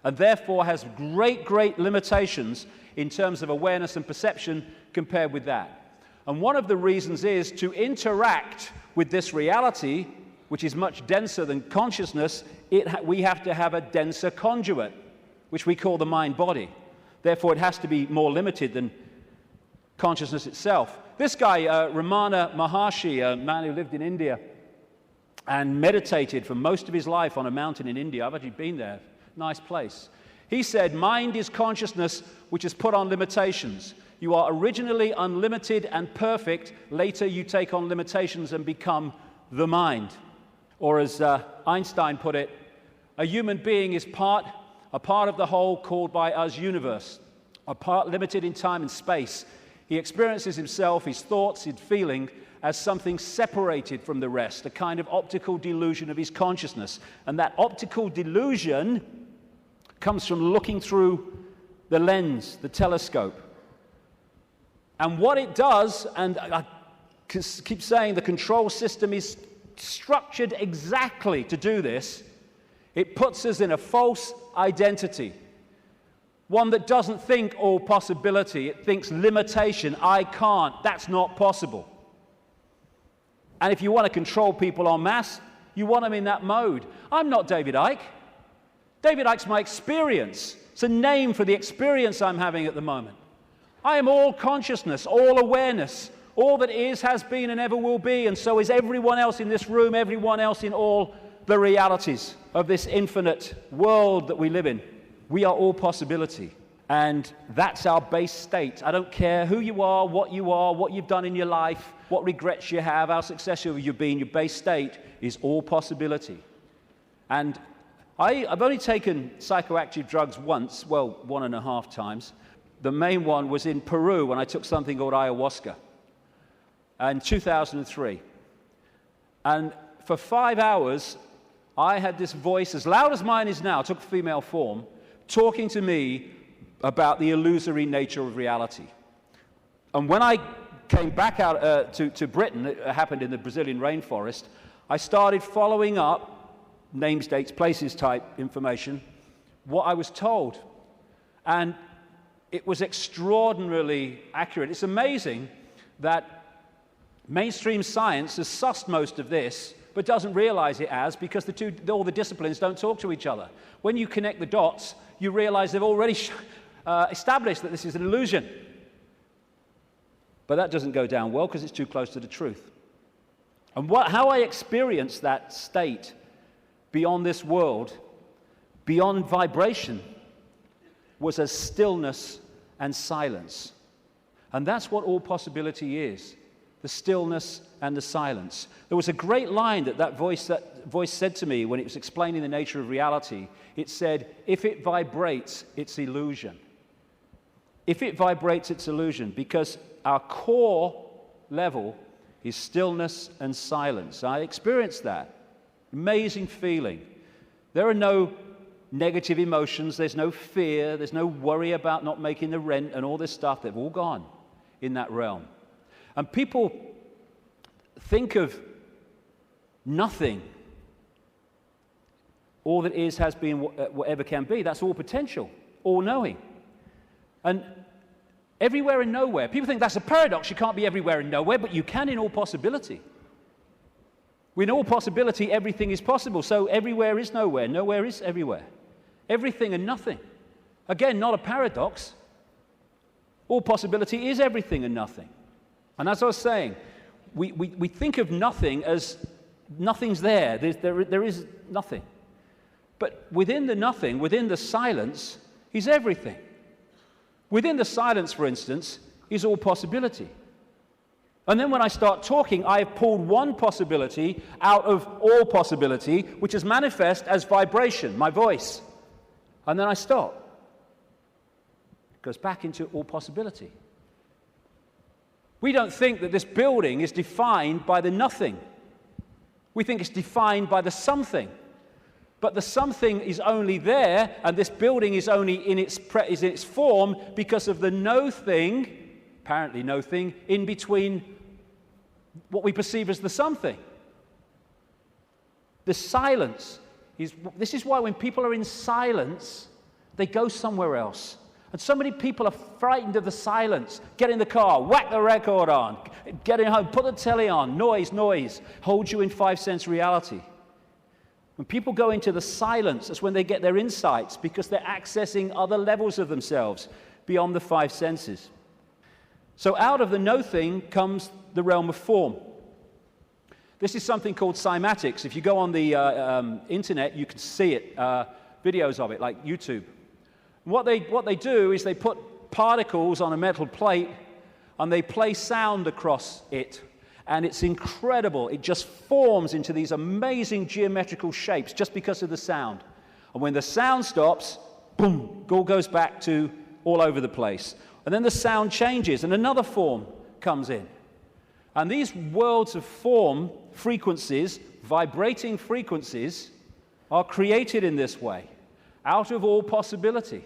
and therefore has great, great limitations in terms of awareness and perception compared with that. And one of the reasons is to interact with this reality, which is much denser than consciousness, we have to have a denser conduit, which we call the mind-body. Therefore, it has to be more limited than consciousness itself. This guy, Ramana Maharshi, a man who lived in India and meditated for most of his life on a mountain in India. I've actually been there. Nice place. He said, mind is consciousness which is put on limitations. You are originally unlimited and perfect. Later, you take on limitations and become the mind. Or as Einstein put it, a human being is a part of the whole called by us universe, a part limited in time and space. He experiences himself, his thoughts, his feeling, as something separated from the rest, a kind of optical delusion of his consciousness. And that optical delusion comes from looking through the lens, the telescope. And what it does, and I keep saying the control system is structured exactly to do this, it puts us in a false identity. One that doesn't think all possibility, it thinks limitation, I can't, that's not possible. And if you want to control people en masse, you want them in that mode. I'm not David Icke. David Icke's my experience. It's a name for the experience I'm having at the moment. I am all consciousness, all awareness. All that is, has been, and ever will be, and so is everyone else in this room, everyone else in all the realities of this infinite world that we live in. We are all possibility, and that's our base state. I don't care who you are, what you've done in your life, what regrets you have, how successful you've been. Your base state is all possibility. And I've only taken psychoactive drugs once, well, 1.5 times. The main one was in Peru when I took something called ayahuasca in 2003. And for 5 hours, I had this voice, as loud as mine is now, took female form, talking to me about the illusory nature of reality. And when I came back out to Britain, it happened in the Brazilian rainforest, I started following up names, dates, places type information, what I was told. And it was extraordinarily accurate. It's amazing that mainstream science has sussed most of this, but doesn't realize it as, because all the disciplines don't talk to each other. When you connect the dots, you realize they've already established that this is an illusion. But that doesn't go down well because it's too close to the truth. And how I experienced that state beyond this world, beyond vibration, was as stillness and silence. And that's what all possibility is, the stillness and the silence. There was a great line that voice said to me when it was explaining the nature of reality. It said, if it vibrates, it's illusion. If it vibrates, it's illusion, because our core level is stillness and silence. I experienced that. Amazing feeling. There are no negative emotions, there's no fear, there's no worry about not making the rent and all this stuff. They've all gone in that realm. And people think of nothing. All that is, has been, whatever can be. That's all potential, all knowing. And everywhere and nowhere. People think that's a paradox. You can't be everywhere and nowhere, but you can in all possibility. In all possibility, everything is possible. So everywhere is nowhere. Nowhere is everywhere. Everything and nothing. Again, not a paradox. All possibility is everything and nothing. And as I was saying, we think of nothing as nothing's there. There is nothing. But within the nothing, within the silence, is everything. Within the silence, for instance, is all possibility. And then when I start talking, I have pulled one possibility out of all possibility, which is manifest as vibration, my voice. And then I stop. It goes back into all possibility. We don't think that this building is defined by the nothing. We think it's defined by the something. But the something is only there, and this building is only in its form because of the no thing apparently no thing, in between what we perceive as the something. The silence this is why when people are in silence, they go somewhere else. And so many people are frightened of the silence. Get in the car, whack the record on, get in home, put the telly on, noise, hold you in five-sense reality. When people go into the silence, that's when they get their insights, because they're accessing other levels of themselves beyond the five senses. So out of the no thing comes the realm of form. This is something called cymatics. If you go on the internet, you can see it, videos of it, like YouTube. What they do is they put particles on a metal plate, and they play sound across it. And it's incredible. It just forms into these amazing geometrical shapes just because of the sound. And when the sound stops, boom, it all goes back to all over the place. And then the sound changes, and another form comes in. And these worlds of form, frequencies, vibrating frequencies, are created in this way, out of all possibility.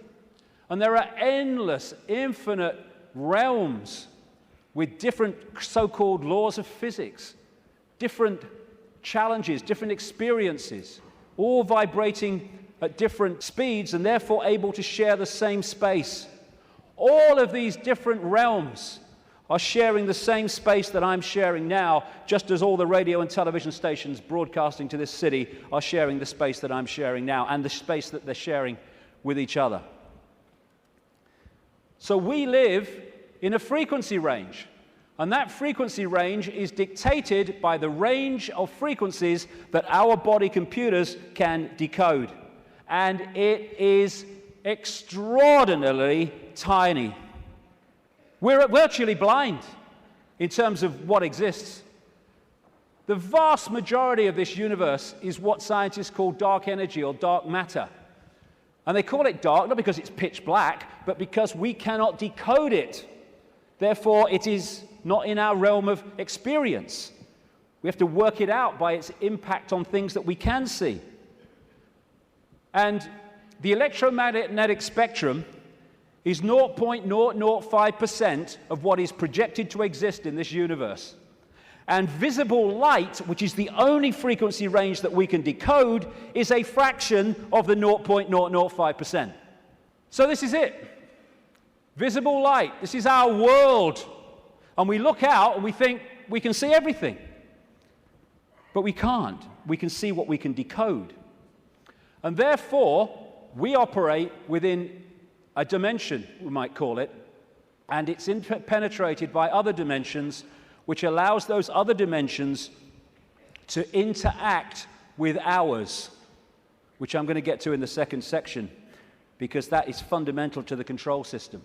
And there are endless, infinite realms with different so-called laws of physics, different challenges, different experiences, all vibrating at different speeds and therefore able to share the same space. All of these different realms are sharing the same space that I'm sharing now, just as all the radio and television stations broadcasting to this city are sharing the space that I'm sharing now and the space that they're sharing with each other. So we live in a frequency range, and that frequency range is dictated by the range of frequencies that our body computers can decode. And it is extraordinarily tiny. We're virtually blind in terms of what exists. The vast majority of this universe is what scientists call dark energy or dark matter. And they call it dark not because it's pitch black, but because we cannot decode it. Therefore, it is not in our realm of experience. We have to work it out by its impact on things that we can see. And the electromagnetic spectrum is 0.005% of what is projected to exist in this universe. And visible light, which is the only frequency range that we can decode, is a fraction of the 0.005%. So this is it. Visible light. This is our world. And we look out and we think we can see everything. But we can't. We can see what we can decode. And therefore, we operate within a dimension, we might call it, and it's penetrated by other dimensions, which allows those other dimensions to interact with ours, which I'm going to get to in the second section, because that is fundamental to the control system.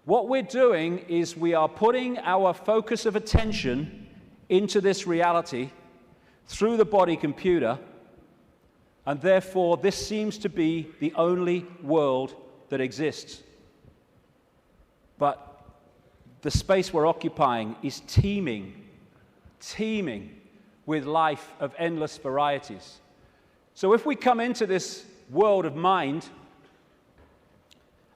What we're doing is we are putting our focus of attention into this reality through the body computer, and therefore this seems to be the only world that exists. But the space we're occupying is teeming with life of endless varieties. So if we come into this world of mind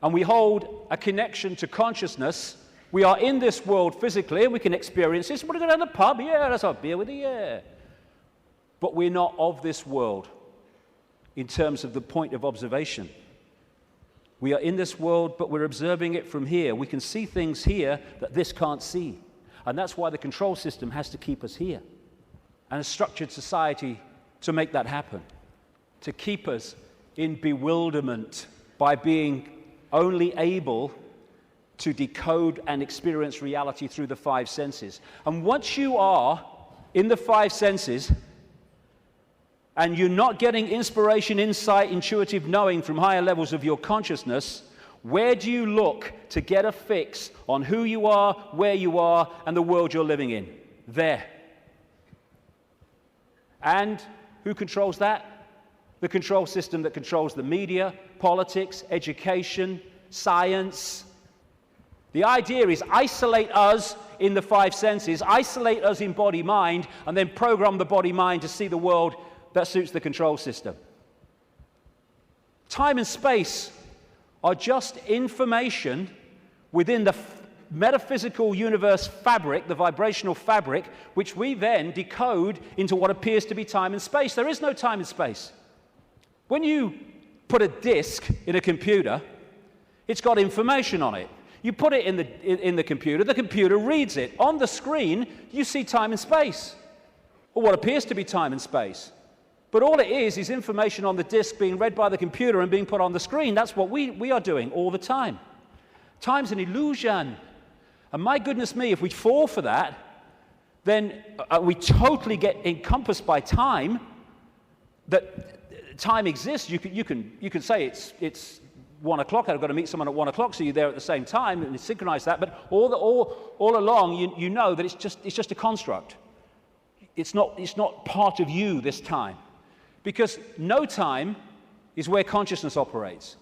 and we hold a connection to consciousness, we are in this world physically and we can experience this. We're going to the pub, yeah, let's have a beer with you, yeah. But we're not of this world in terms of the point of observation. We are in this world, but we're observing it from here. We can see things here that this can't see. And that's why the control system has to keep us here. And a structured society to make that happen. To keep us in bewilderment by being only able to decode and experience reality through the five senses. And once you are in the five senses, and you're not getting inspiration, insight, intuitive knowing from higher levels of your consciousness, where do you look to get a fix on who you are, where you are, and the world you're living in? There. And who controls that? The control system that controls the media, politics, education, science. The idea is isolate us in the five senses, isolate us in body-mind, and then program the body-mind to see the world that suits the control system. Time and space are just information within the metaphysical universe fabric, the vibrational fabric, which we then decode into what appears to be time and space. There is no time and space. When you put a disk in a computer, it's got information on it. You put it in the computer reads it. On the screen, you see time and space, or what appears to be time and space. But all it is information on the disk being read by the computer and being put on the screen. That's what we are doing all the time. Time's an illusion. And my goodness me, if we fall for that, then we totally get encompassed by time, that time exists. You can say it's 1 o'clock, I've got to meet someone at 1 o'clock, so you're there at the same time, and you synchronize that, but all along you know that it's just a construct. It's not part of you this time. Because no time is where consciousness operates.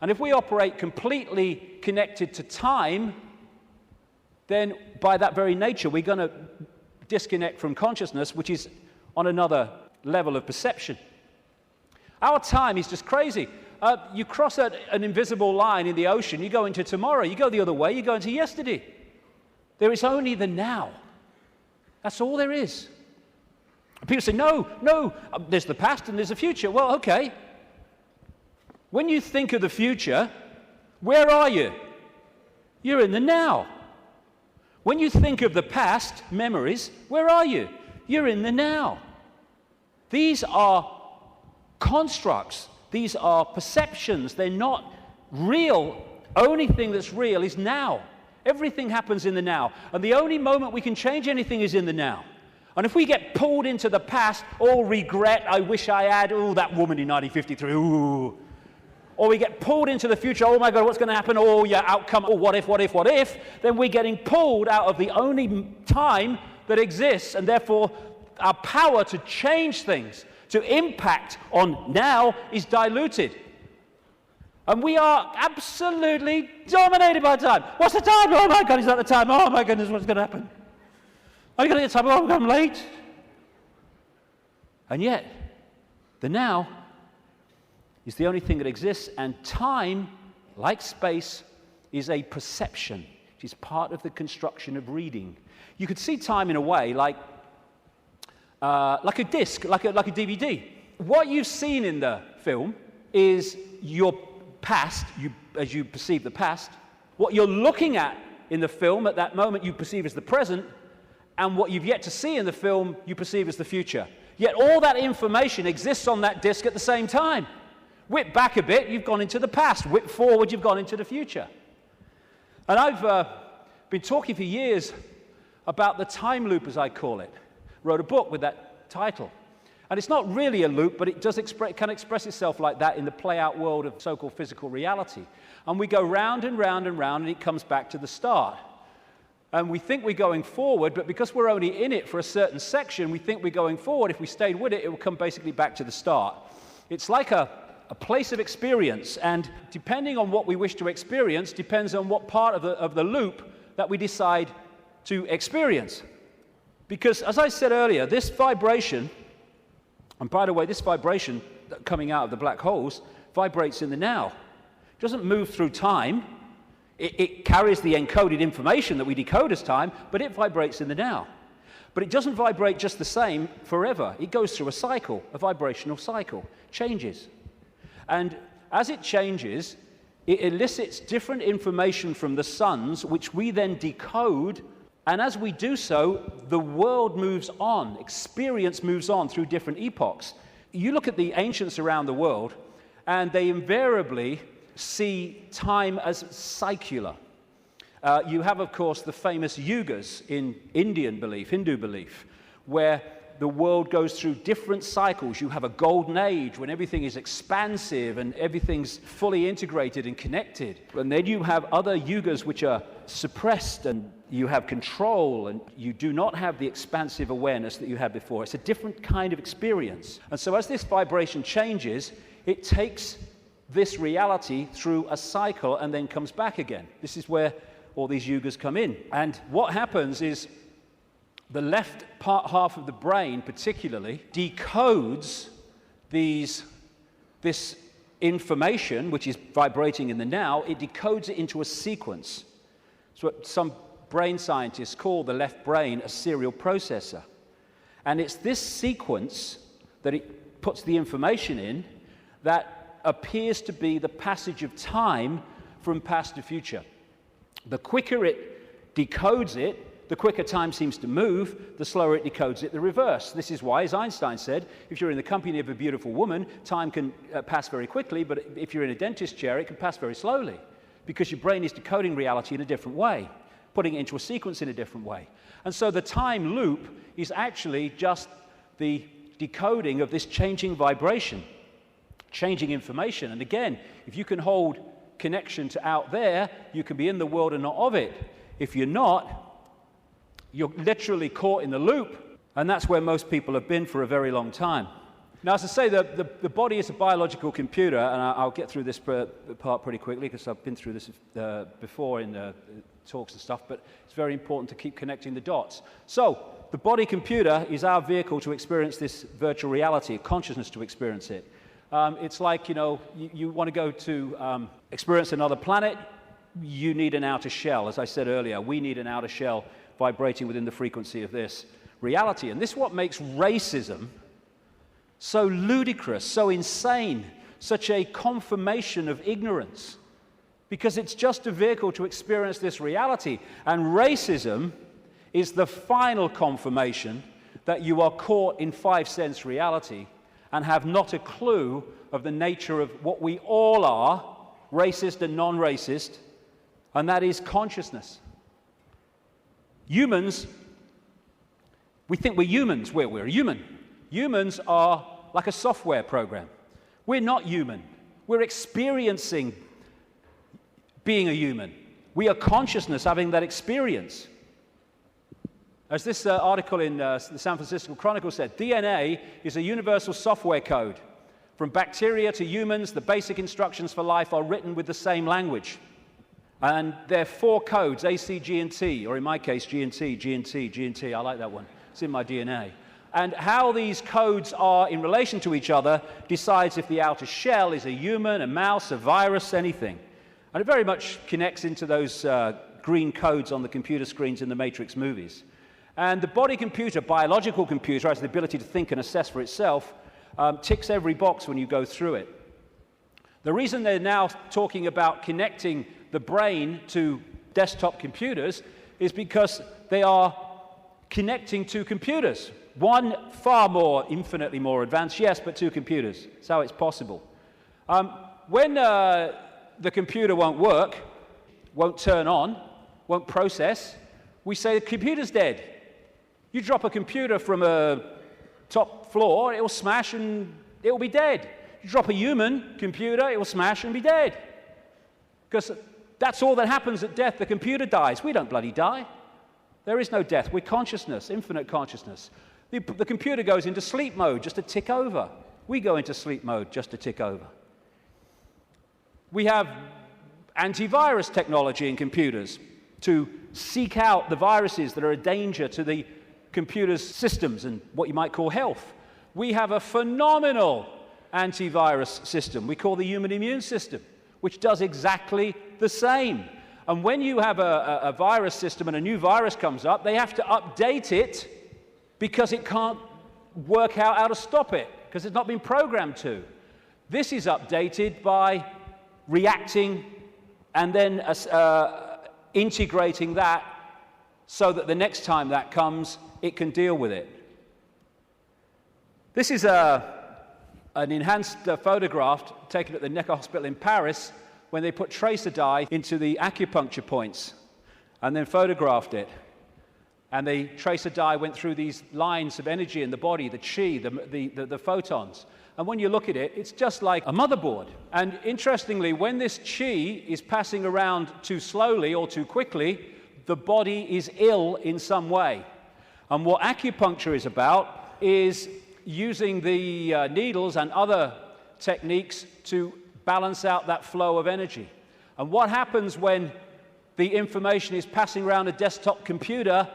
And if we operate completely connected to time, then by that very nature, we're going to disconnect from consciousness, which is on another level of perception. Our time is just crazy. You cross an invisible line in the ocean, you go into tomorrow. You go the other way, you go into yesterday. There is only the now. That's all there is. People say, no, there's the past and there's the future. Well, okay. When you think of the future, where are you? You're in the now. When you think of the past, memories, where are you? You're in the now. These are constructs. These are perceptions. They're not real. Only thing that's real is now. Everything happens in the now. And the only moment we can change anything is in the now. And if we get pulled into the past, all regret, I wish I had, that woman in 1953, or we get pulled into the future, oh my God, what's going to happen? Oh yeah, outcome, what if? Then we're getting pulled out of the only time that exists, and therefore our power to change things, to impact on now, is diluted. And we are absolutely dominated by time. What's the time? Oh my God, is that the time? Oh my goodness, what's going to happen? Are you going to get time? Oh, I'm late. And yet, the now is the only thing that exists, and time, like space, is a perception. It is part of the construction of reading. You could see time in a way like a disc, like a DVD. What you've seen in the film is your past, as you perceive the past. What you're looking at in the film at that moment you perceive as the present, and what you've yet to see in the film you perceive as the future. Yet all that information exists on that disc at the same time. Whip back a bit, you've gone into the past. Whip forward, you've gone into the future. And I've been talking for years about the time loop, as I call it. Wrote a book with that title. And it's not really a loop, but it can express itself like that in the play-out world of so-called physical reality. And we go round and round and round, and it comes back to the start. And we think we're going forward, but because we're only in it for a certain section, we think we're going forward. If we stayed with it, it will come basically back to the start. It's like a place of experience, and depending on what we wish to experience, depends on what part of the loop that we decide to experience. Because, as I said earlier, this vibration, and by the way, this vibration coming out of the black holes vibrates in the now. It doesn't move through time. It carries the encoded information that we decode as time, but it vibrates in the now. But it doesn't vibrate just the same forever. It goes through a cycle, a vibrational cycle, changes. And as it changes, it elicits different information from the suns, which we then decode. And as we do so, the world moves on, experience moves on through different epochs. You look at the ancients around the world, and they invariably see time as secular. You have, of course, the famous yugas in Indian belief, Hindu belief, where the world goes through different cycles. You have a golden age when everything is expansive and everything's fully integrated and connected. And then you have other yugas which are suppressed, and you have control, and you do not have the expansive awareness that you had before. It's a different kind of experience. And so as this vibration changes, it takes this reality through a cycle and then comes back again. This is where all these yugas come in. And what happens is the left half of the brain particularly decodes this information, which is vibrating in the now. It decodes it into a sequence. It's what some brain scientists call the left brain a serial processor. And it's this sequence that it puts the information in that appears to be the passage of time from past to future. The quicker it decodes it, the quicker time seems to move, the slower it decodes it the reverse. This is why, as Einstein said, if you're in the company of a beautiful woman, time can pass very quickly, but if you're in a dentist chair, it can pass very slowly, because your brain is decoding reality in a different way, putting it into a sequence in a different way. And so the time loop is actually just the decoding of this changing vibration, changing information. And again, if you can hold connection to out there, you can be in the world and not of it. If you're not, you're literally caught in the loop, and that's where most people have been for a very long time. Now, as I say, the body is a biological computer, and I'll get through this part pretty quickly because I've been through this before in talks and stuff, but it's very important to keep connecting the dots. So, the body computer is our vehicle to experience this virtual reality, consciousness to experience it. It's like, you want to go to experience another planet, you need an outer shell. As I said earlier, we need an outer shell vibrating within the frequency of this reality. And this is what makes racism so ludicrous, so insane, such a confirmation of ignorance. Because it's just a vehicle to experience this reality. And racism is the final confirmation that you are caught in five-sense reality and have not a clue of the nature of what we all are, racist and non-racist, and that is consciousness. Humans, we think we're humans. We're human. Humans are like a software program. We're not human. We're experiencing being a human. We are consciousness having that experience. As this article in the San Francisco Chronicle said, DNA is a universal software code. From bacteria to humans, the basic instructions for life are written with the same language. And there are four codes, A, C, G, and T, or in my case, G and T, G and T, G and T. I like that one. It's in my DNA. And how these codes are in relation to each other decides if the outer shell is a human, a mouse, a virus, anything. And it very much connects into those green codes on the computer screens in the Matrix movies. And the body computer, biological computer, has the ability to think and assess for itself, ticks every box when you go through it. The reason they're now talking about connecting the brain to desktop computers is because they are connecting two computers. One far more, infinitely more advanced, yes, but two computers. That's how it's possible. When the computer won't work, won't turn on, won't process, we say the computer's dead. You drop a computer from a top floor, it will smash and it will be dead. You drop a human computer, it will smash and be dead. Because that's all that happens at death. The computer dies. We don't bloody die. There is no death. We're consciousness, infinite consciousness. The computer goes into sleep mode just to tick over. We go into sleep mode just to tick over. We have antivirus technology in computers to seek out the viruses that are a danger to the computer's systems and what you might call health. We have a phenomenal antivirus system we call the human immune system, which does exactly the same. And when you have a virus system and a new virus comes up, they have to update it because it can't work out how to stop it, because it's not been programmed to. This is updated by reacting and then integrating that so that the next time that comes, it can deal with it. This is an enhanced photograph taken at the Necker Hospital in Paris when they put tracer dye into the acupuncture points and then photographed it. And the tracer dye went through these lines of energy in the body, the chi, the photons. And when you look at it, it's just like a motherboard. And interestingly, when this chi is passing around too slowly or too quickly, the body is ill in some way. And what acupuncture is about is using the needles and other techniques to balance out that flow of energy. And what happens when the information is passing around a desktop computer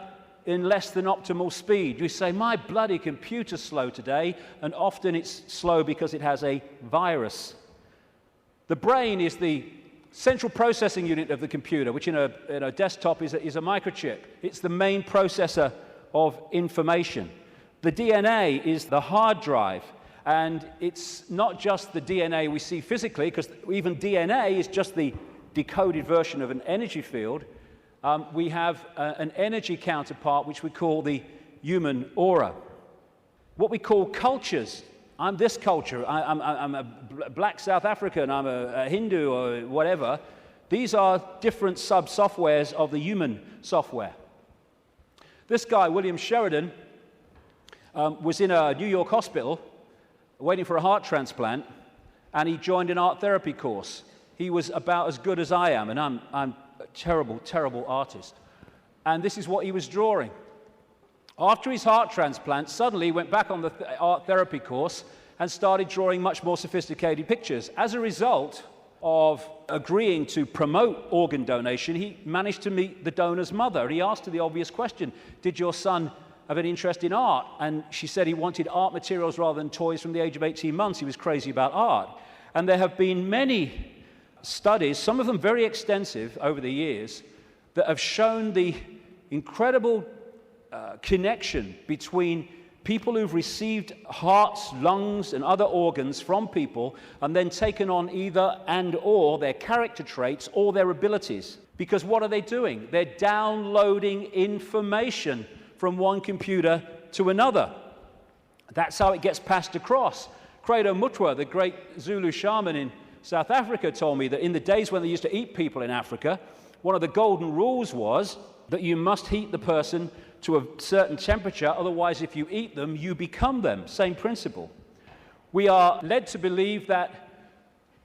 in less than optimal speed? You say, my bloody computer's slow today, and often it's slow because it has a virus. The brain is the central processing unit of the computer, which in a desktop is a microchip. It's the main processor of information. The DNA is the hard drive, and it's not just the DNA we see physically, because even DNA is just the decoded version of an energy field. We have an energy counterpart, which we call the human aura. What we call cultures. I'm this culture, I'm a black South African, I'm a Hindu or whatever. These are different sub-softwares of the human software. This guy, William Sheridan, was in a New York hospital waiting for a heart transplant, and he joined an art therapy course. He was about as good as I am, and I'm a terrible, terrible artist. And this is what he was drawing. After his heart transplant, suddenly he went back on the art therapy course and started drawing much more sophisticated pictures. As a result of agreeing to promote organ donation, he managed to meet the donor's mother. He asked her the obvious question, did your son have an interest in art? And she said he wanted art materials rather than toys from the age of 18 months. He was crazy about art. And there have been many studies, some of them very extensive over the years, that have shown the incredible connection between people who've received hearts, lungs, and other organs from people and then taken on either and or their character traits or their abilities. Because what are they doing? They're downloading information from one computer to another. That's how it gets passed across. Credo Mutwa, the great Zulu shaman in South Africa, told me that in the days when they used to eat people in Africa, one of the golden rules was that you must heat the person to a certain temperature, otherwise if you eat them, you become them. Same principle. We are led to believe that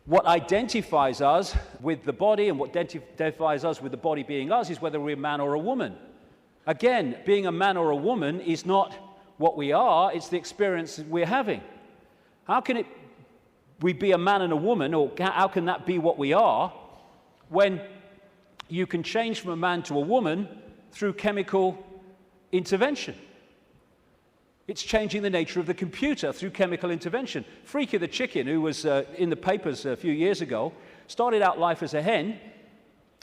what identifies us with the body and what identifies us with the body being us is whether we're a man or a woman. Again, being a man or a woman is not what we are, it's the experience we're having. How can we be a man and a woman, or how can that be what we are, when you can change from a man to a woman through chemical intervention? It's changing the nature of the computer through chemical intervention. Freaky the chicken, who was in the papers a few years ago, started out life as a hen,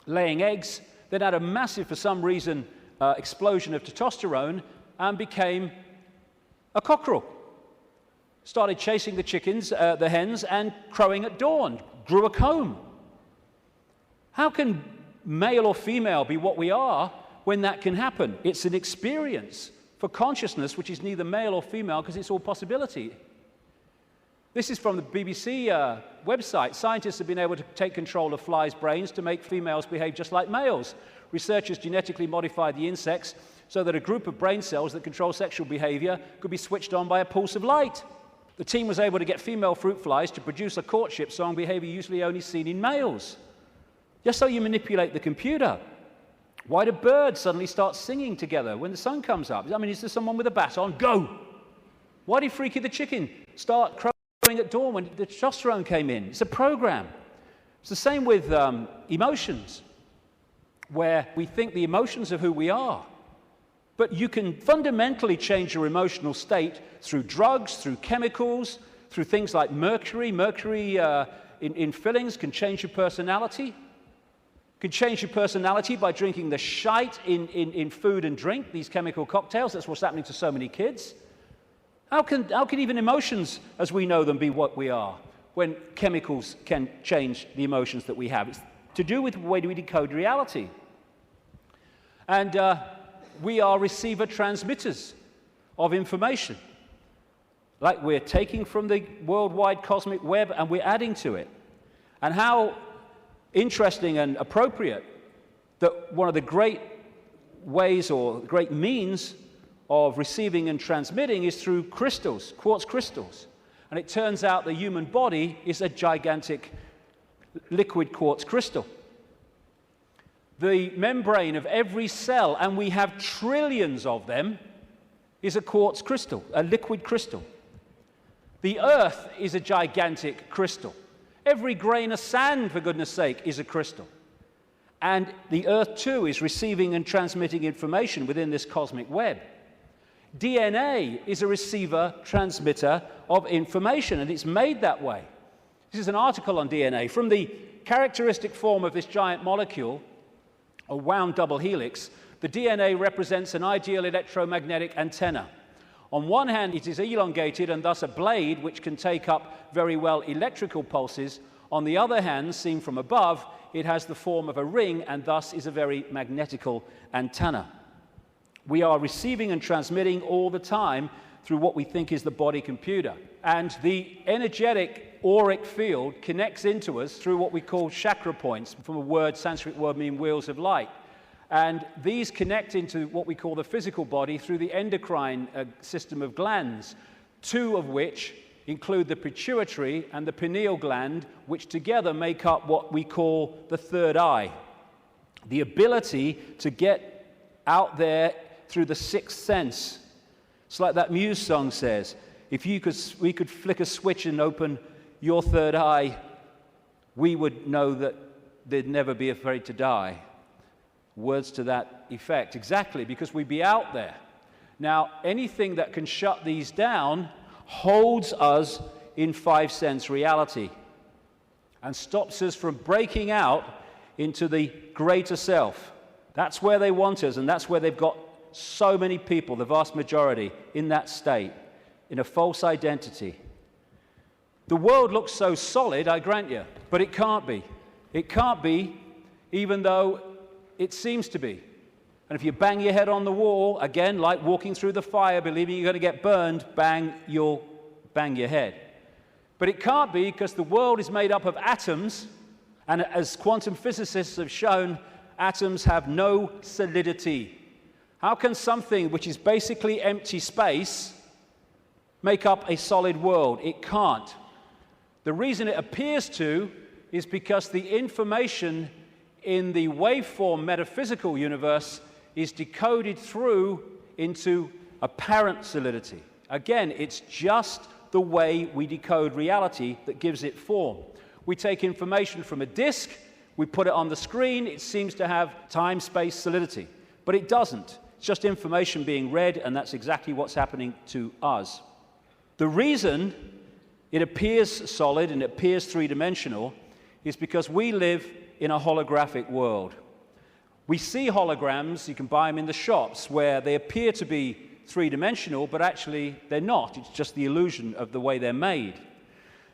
laying eggs, then had a massive, for some reason, explosion of testosterone and became a cockerel. Started chasing the chickens, the hens, and crowing at dawn, grew a comb. How can male or female be what we are when that can happen? It's an experience for consciousness which is neither male or female because it's all possibility. This is from the BBC website. Scientists have been able to take control of flies' brains to make females behave just like males. Researchers genetically modified the insects so that a group of brain cells that control sexual behavior could be switched on by a pulse of light. The team was able to get female fruit flies to produce a courtship song behavior usually only seen in males. Just so you manipulate the computer. Why do birds suddenly start singing together when the sun comes up? I mean, is there someone with a baton? Go! Why did Freaky the chicken start crowing at dawn when the testosterone came in? It's a program. It's the same with emotions, where we think the emotions of who we are. But you can fundamentally change your emotional state through drugs, through chemicals, through things like mercury. Mercury in fillings can change your personality. Can change your personality by drinking the shite in food and drink, these chemical cocktails. That's what's happening to so many kids. How can even emotions, as we know them, be what we are when chemicals can change the emotions that we have? It's to do with the way we decode reality. And we are receiver-transmitters of information. Like we're taking from the worldwide cosmic web and we're adding to it. And how interesting and appropriate that one of the great ways or great means of receiving and transmitting is through crystals, quartz crystals. And it turns out the human body is a gigantic liquid quartz crystal. The membrane of every cell, and we have trillions of them, is a quartz crystal, a liquid crystal. The earth is a gigantic crystal. Every grain of sand, for goodness sake, is a crystal. And the earth, too, is receiving and transmitting information within this cosmic web. DNA is a receiver, transmitter of information, and it's made that way. This is an article on DNA. From the characteristic form of this giant molecule, a wound double helix, the DNA represents an ideal electromagnetic antenna. On one hand, it is elongated and thus a blade which can take up very well electrical pulses. On the other hand, seen from above, it has the form of a ring and thus is a very magnetical antenna. We are receiving and transmitting all the time through what we think is the body computer. And the energetic auric field connects into us through what we call chakra points, from a Sanskrit word meaning wheels of light. And these connect into what we call the physical body through the endocrine system of glands, two of which include the pituitary and the pineal gland, which together make up what we call the third eye. The ability to get out there through the sixth sense. It's like that Muse song says, if we could flick a switch and open your third eye, we would know that they'd never be afraid to die. Words to that effect. Exactly, because we'd be out there. Now, anything that can shut these down holds us in five-sense reality and stops us from breaking out into the greater self. That's where they want us, and that's where they've got so many people, the vast majority, in that state, in a false identity. The world looks so solid, I grant you, but it can't be. It can't be, even though it seems to be. And if you bang your head on the wall, again, like walking through the fire, believing you're going to get burned, you'll bang your head. But it can't be, because the world is made up of atoms, and as quantum physicists have shown, atoms have no solidity. How can something which is basically empty space make up a solid world? It can't. The reason it appears to is because the information in the waveform metaphysical universe is decoded through into apparent solidity. Again, it's just the way we decode reality that gives it form. We take information from a disk, we put it on the screen, it seems to have time-space solidity. But it doesn't. It's just information being read, and that's exactly what's happening to us. The reason it appears solid and it appears three-dimensional is because we live in a holographic world. We see holograms, you can buy them in the shops, where they appear to be three-dimensional, but actually they're not. It's just the illusion of the way they're made.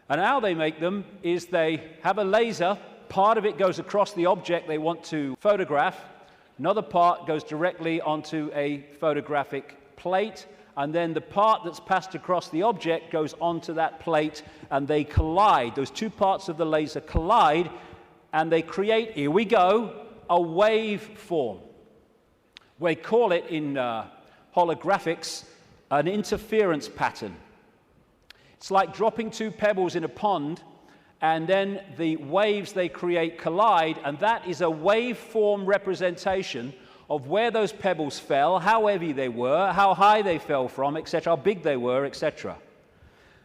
And how they make them is they have a laser, part of it goes across the object they want to photograph, another part goes directly onto a photographic plate, and then the part that's passed across the object goes onto that plate, and they collide. Those two parts of the laser collide, and they create, here we go, a waveform. We call it in holographics an interference pattern. It's like dropping two pebbles in a pond, and then the waves they create collide, and that is a waveform representation of where those pebbles fell, how heavy they were, how high they fell from, etc., how big they were, etc.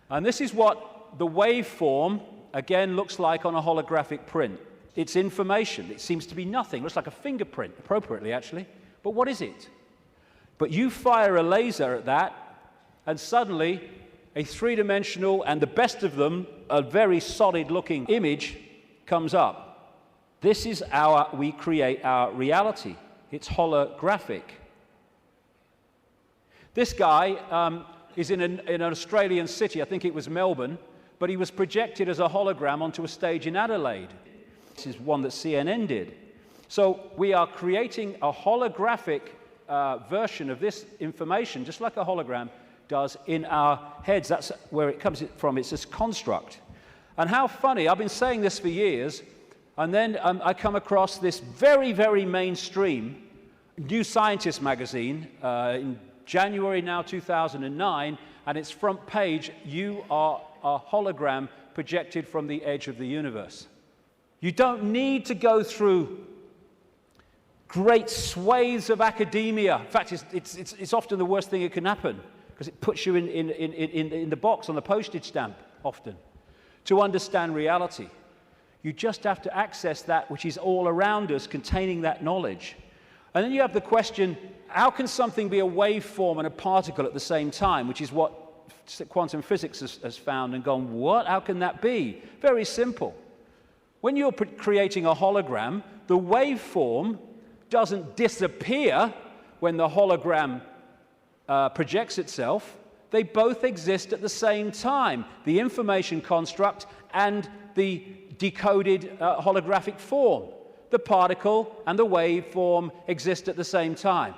And this is what the waveform, again, looks like on a holographic print. It's information. It seems to be nothing. It looks like a fingerprint, appropriately, actually. But what is it? But you fire a laser at that, and suddenly a three-dimensional, and the best of them, a very solid-looking image comes up. This is we create our reality. It's holographic. This guy is in an Australian city, I think it was Melbourne, but he was projected as a hologram onto a stage in Adelaide. This is one that CNN did. So we are creating a holographic version of this information, just like a hologram does in our heads. That's where it comes from. It's this construct. And how funny, I've been saying this for years, and then I come across this very, very mainstream New Scientist magazine in January now 2009, and its front page, you are a hologram projected from the edge of the universe. You don't need to go through great swathes of academia. In fact, it's often the worst thing that can happen, because it puts you in the box on the postage stamp, often, to understand reality. You just have to access that which is all around us, containing that knowledge. And then you have the question, how can something be a waveform and a particle at the same time, which is what quantum physics has found and gone, what? How can that be? Very simple. When you're creating a hologram, the waveform doesn't disappear when the hologram projects itself. They both exist at the same time, the information construct and the decoded holographic form. The particle and the waveform exist at the same time.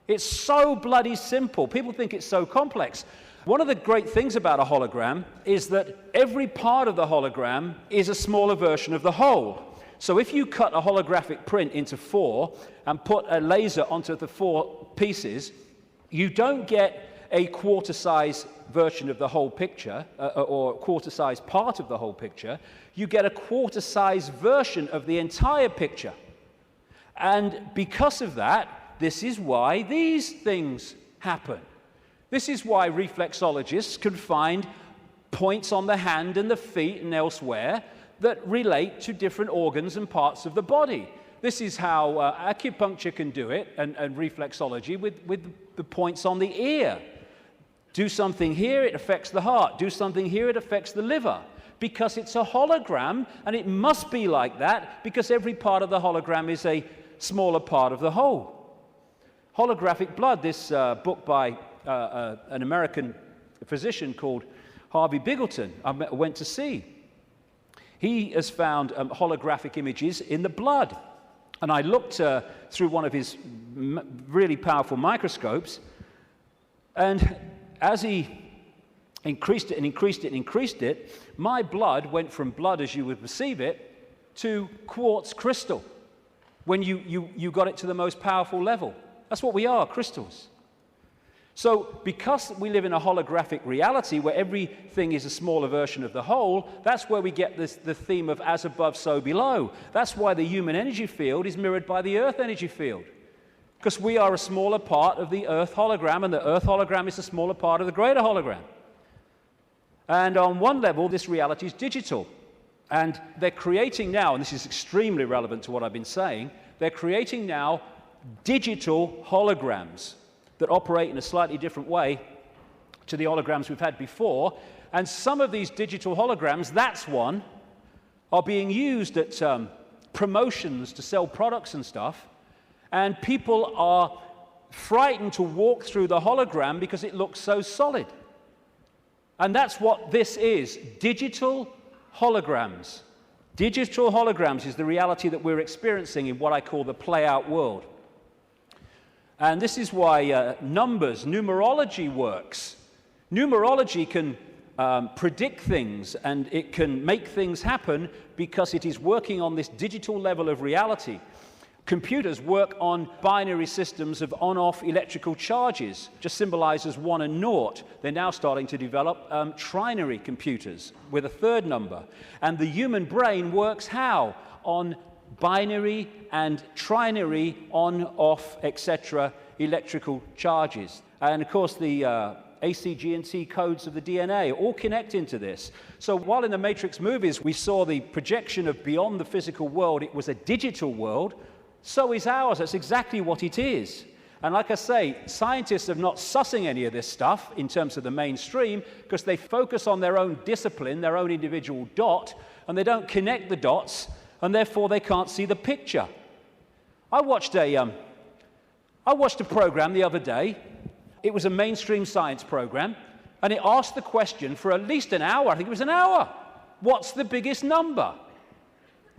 It's so bloody simple. People think it's so complex. One of the great things about a hologram is that every part of the hologram is a smaller version of the whole. So if you cut a holographic print into 4 and put a laser onto the 4 pieces, you don't get a quarter-size version of the whole picture, or a quarter-size part of the whole picture. You get a quarter-size version of the entire picture. And because of that, this is why these things happen. This is why reflexologists can find points on the hand and the feet and elsewhere that relate to different organs and parts of the body. This is how acupuncture can do it, and reflexology with the points on the ear. Do something here, it affects the heart. Do something here, it affects the liver. Because it's a hologram, and it must be like that, because every part of the hologram is a smaller part of the whole. Holographic blood, this book by an American physician called Harvey Biggleton, I went to see. He has found holographic images in the blood. And I looked through one of his really powerful microscopes, and as he increased it and increased it and increased it, my blood went from blood as you would perceive it to quartz crystal when you got it to the most powerful level. That's what we are, crystals. So because we live in a holographic reality where everything is a smaller version of the whole, that's where we get the theme of as above, so below. That's why the human energy field is mirrored by the earth energy field. Because we are a smaller part of the earth hologram, and the earth hologram is a smaller part of the greater hologram. And on one level, this reality is digital. And they're creating now, and this is extremely relevant to what I've been saying, they're creating now digital holograms that operate in a slightly different way to the holograms we've had before. And some of these digital holograms, that's one, are being used at promotions to sell products and stuff. And people are frightened to walk through the hologram because it looks so solid. And that's what this is, digital holograms. Digital holograms is the reality that we're experiencing in what I call the play-out world. And this is why numerology works. Numerology can predict things, and it can make things happen because it is working on this digital level of reality. Computers work on binary systems of on-off electrical charges, just symbolized as 1 and 0. They're now starting to develop trinary computers with a third number. And the human brain works how? On binary and trinary on-off, etc., electrical charges. And of course, the A, C, G, and T codes of the DNA all connect into this. So while in the Matrix movies we saw the projection of beyond the physical world, it was a digital world, so is ours. That's exactly what it is. And like I say, scientists are not sussing any of this stuff in terms of the mainstream because they focus on their own discipline, their own individual dot, and they don't connect the dots, and therefore they can't see the picture. I watched a program the other day. It was a mainstream science program, and it asked the question for at least an hour. I think it was an hour. What's the biggest number?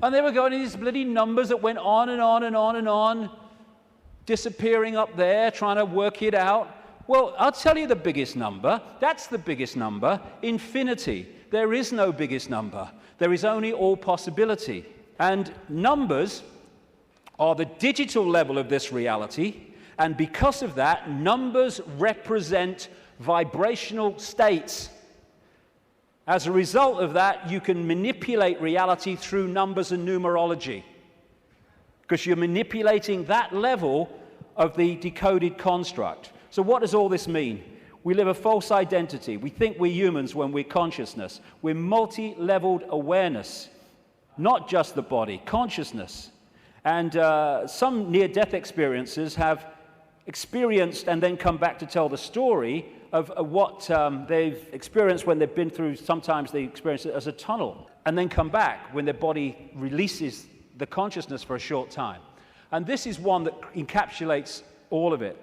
And they were going to these bloody numbers that went on and on and on and on, disappearing up there, trying to work it out. Well, I'll tell you the biggest number. That's the biggest number, infinity. There is no biggest number. There is only all possibility. And numbers are the digital level of this reality, and because of that, numbers represent vibrational states. As a result of that, you can manipulate reality through numbers and numerology, because you're manipulating that level of the decoded construct. So what does all this mean? We live a false identity. We think we're humans when we're consciousness. We're multi-leveled awareness, not just the body, consciousness. And some near-death experiences have experienced and then come back to tell the story of what they've experienced when they've been through, sometimes they experience it as a tunnel, and then come back when their body releases the consciousness for a short time. And this is one that encapsulates all of it.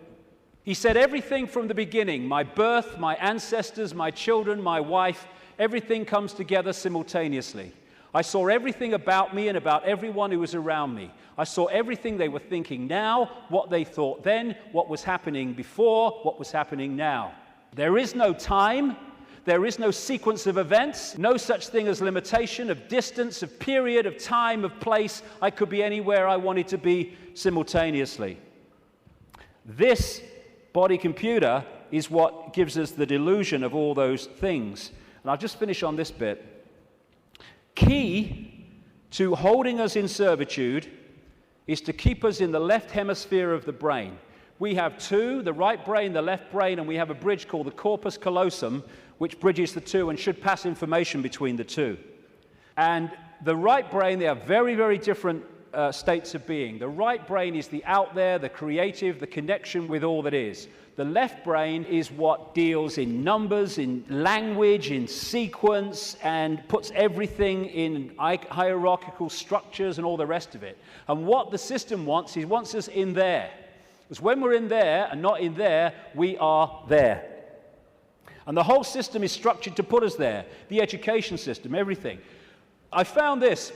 He said, everything from the beginning, my birth, my ancestors, my children, my wife, everything comes together simultaneously. I saw everything about me and about everyone who was around me. I saw everything they were thinking now, what they thought then, what was happening before, what was happening now. There is no time. There is no sequence of events, no such thing as limitation of distance, of period, of time, of place. I could be anywhere I wanted to be simultaneously. This body computer is what gives us the delusion of all those things. And I'll just finish on this bit. Key to holding us in servitude is to keep us in the left hemisphere of the brain. We have two, the right brain, the left brain, and we have a bridge called the corpus callosum, which bridges the two and should pass information between the two. And the right brain, they are very, very different states of being. The right brain is the out there, the creative, the connection with all that is. The left brain is what deals in numbers, in language, in sequence, and puts everything in hierarchical structures and all the rest of it. And what the system wants, it wants us in there. Because when we're in there and not in there, we are there. And the whole system is structured to put us there. The education system, everything. I found this,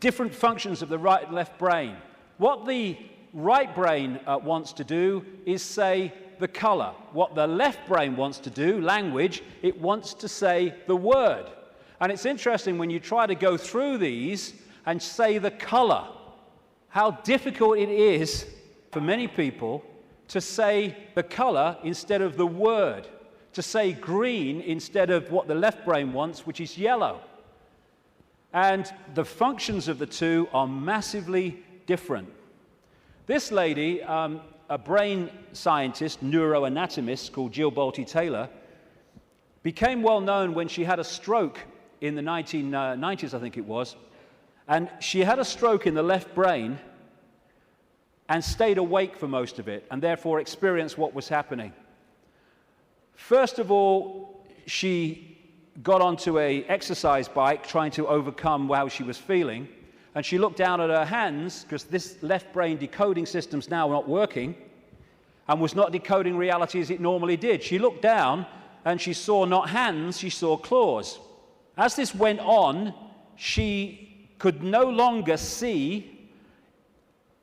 different functions of the right and left brain. What the right brain wants to do is say the color. What the left brain wants to do, language, it wants to say the word. And it's interesting when you try to go through these and say the color, how difficult it is for many people to say the color instead of the word, to say green instead of what the left brain wants, which is yellow. And the functions of the two are massively different. This lady, a brain scientist, neuroanatomist called Jill Bolte Taylor, became well known when she had a stroke in the 1990s, I think it was. And she had a stroke in the left brain and stayed awake for most of it, and therefore experienced what was happening. First of all, she got onto an exercise bike trying to overcome how she was feeling, and she looked down at her hands, because this left brain decoding system's now not working, and was not decoding reality as it normally did. She looked down, and she saw not hands, she saw claws. As this went on, she could no longer see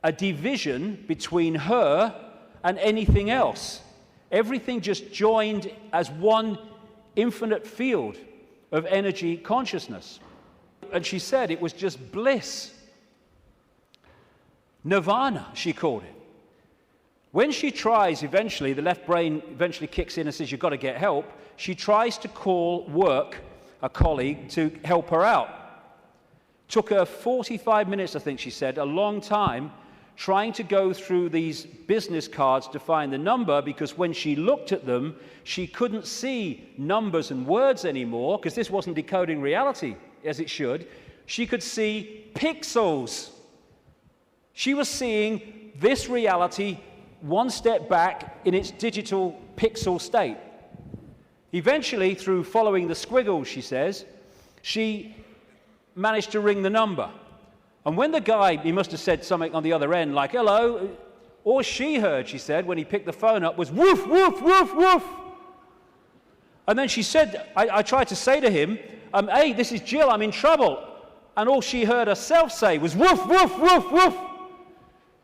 a division between her and anything else. Everything just joined as one infinite field of energy consciousness. And she said it was just bliss. Nirvana, she called it. When she tries eventually, the left brain eventually kicks in and says, you've got to get help. She tries to call work, a colleague, to help her out. Took her 45 minutes, I think she said, a long time, trying to go through these business cards to find the number, because when she looked at them, she couldn't see numbers and words anymore, because this wasn't decoding reality as it should. She could see pixels. She was seeing this reality one step back in its digital pixel state. Eventually, through following the squiggles, she says, she managed to ring the number. And when the guy, he must have said something on the other end, like, hello, all she heard, she said, when he picked the phone up, was woof, woof, woof, woof. And then she said, I tried to say to him, hey, this is Jill, I'm in trouble. And all she heard herself say was woof, woof, woof, woof.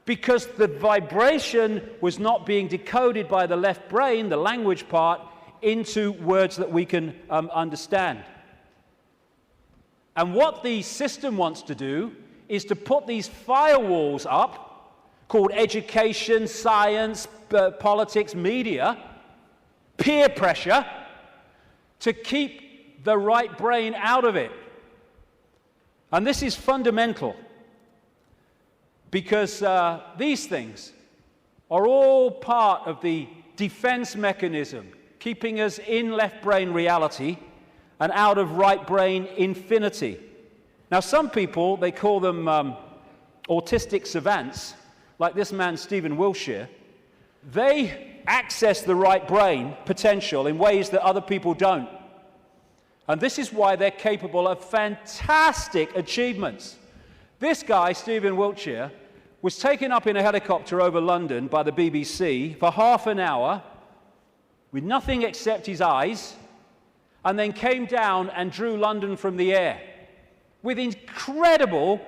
Because the vibration was not being decoded by the left brain, the language part, into words that we can understand. And what the system wants to do is to put these firewalls up, called education, science, politics, media, peer pressure, to keep the right brain out of it. And this is fundamental, because these things are all part of the defense mechanism, keeping us in left brain reality and out of right brain infinity. Now, some people, they call them autistic savants, like this man, Stephen Wilshire. They access the right brain potential in ways that other people don't. And this is why they're capable of fantastic achievements. This guy, Stephen Wiltshire, was taken up in a helicopter over London by the BBC for half an hour with nothing except his eyes, and then came down and drew London from the air with incredible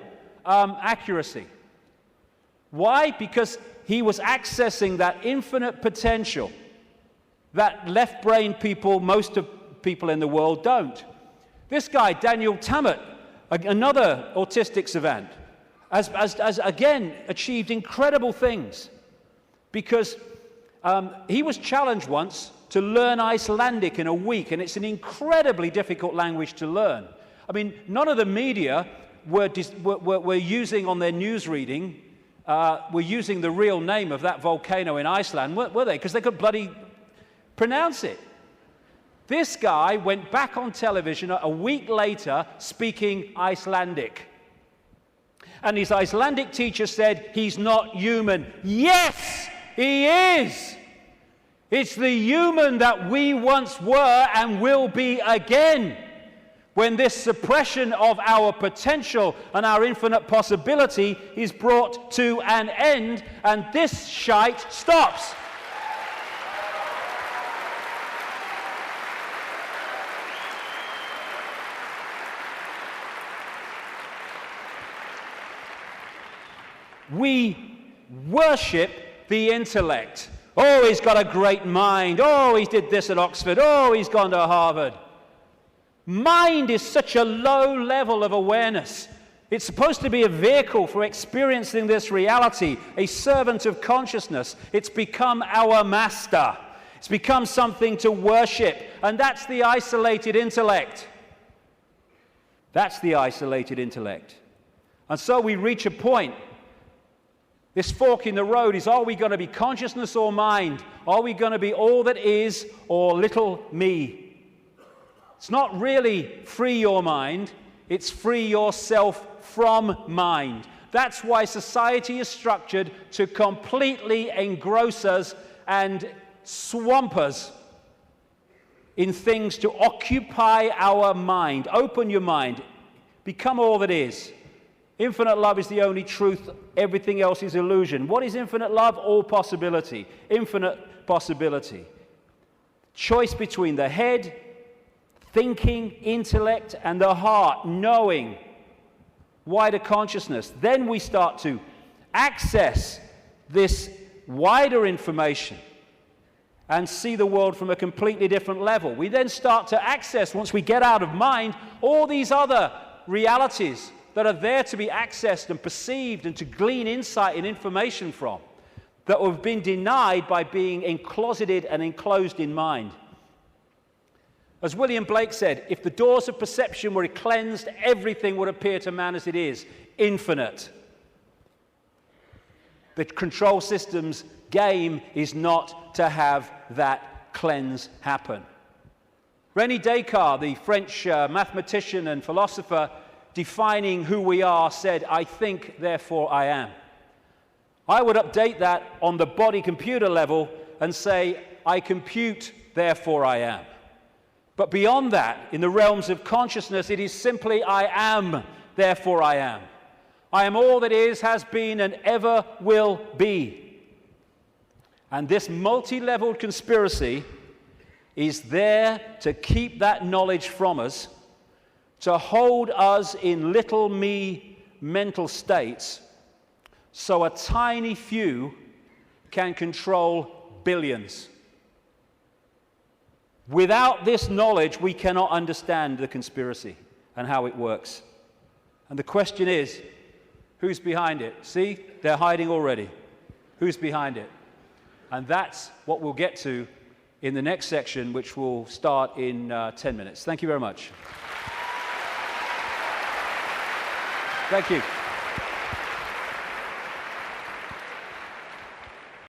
accuracy. Why? Because he was accessing that infinite potential that left-brain people, most of people in the world, don't. This guy, Daniel Tammet, another autistic savant, has again achieved incredible things because he was challenged once to learn Icelandic in a week, and it's an incredibly difficult language to learn. I mean, none of the media were using on their news reading, were using the real name of that volcano in Iceland, were they? Because they couldn't bloody pronounce it. This guy went back on television a week later speaking Icelandic. And his Icelandic teacher said, he's not human. Yes, he is. It's the human that we once were and will be again. When this suppression of our potential and our infinite possibility is brought to an end, and this shite stops. We worship the intellect. Oh, he's got a great mind. Oh, he did this at Oxford. Oh, he's gone to Harvard. Mind is such a low level of awareness. It's supposed to be a vehicle for experiencing this reality, a servant of consciousness. It's become our master. It's become something to worship, and that's the isolated intellect. That's the isolated intellect. And so we reach a point. This fork in the road is, are we going to be consciousness or mind? Are we going to be all that is or little me? It's not really free your mind, it's free yourself from mind. That's why society is structured to completely engross us and swamp us in things to occupy our mind. Open your mind, become all that is. Infinite love is the only truth. Everything else is illusion. What is infinite love? All possibility. Infinite possibility. Choice between the head, thinking, intellect, and the heart, knowing, wider consciousness. Then we start to access this wider information and see the world from a completely different level. We then start to access, once we get out of mind, all these other realities that are there to be accessed and perceived and to glean insight and information from, that have been denied by being encloseted and enclosed in mind. As William Blake said, if the doors of perception were cleansed, everything would appear to man as it is, infinite. The control system's game is not to have that cleanse happen. René Descartes, the French mathematician and philosopher, defining who we are, said, I think, therefore I am. I would update that on the body computer level and say, I compute, therefore I am. But beyond that, in the realms of consciousness, it is simply I am, therefore I am. I am all that is, has been, and ever will be. And this multi-leveled conspiracy is there to keep that knowledge from us, to hold us in little me mental states, so a tiny few can control billions. Without this knowledge, we cannot understand the conspiracy and how it works. And the question is, who's behind it? See, they're hiding already. Who's behind it? And that's what we'll get to in the next section, which will start in 10 minutes. Thank you very much. Thank you.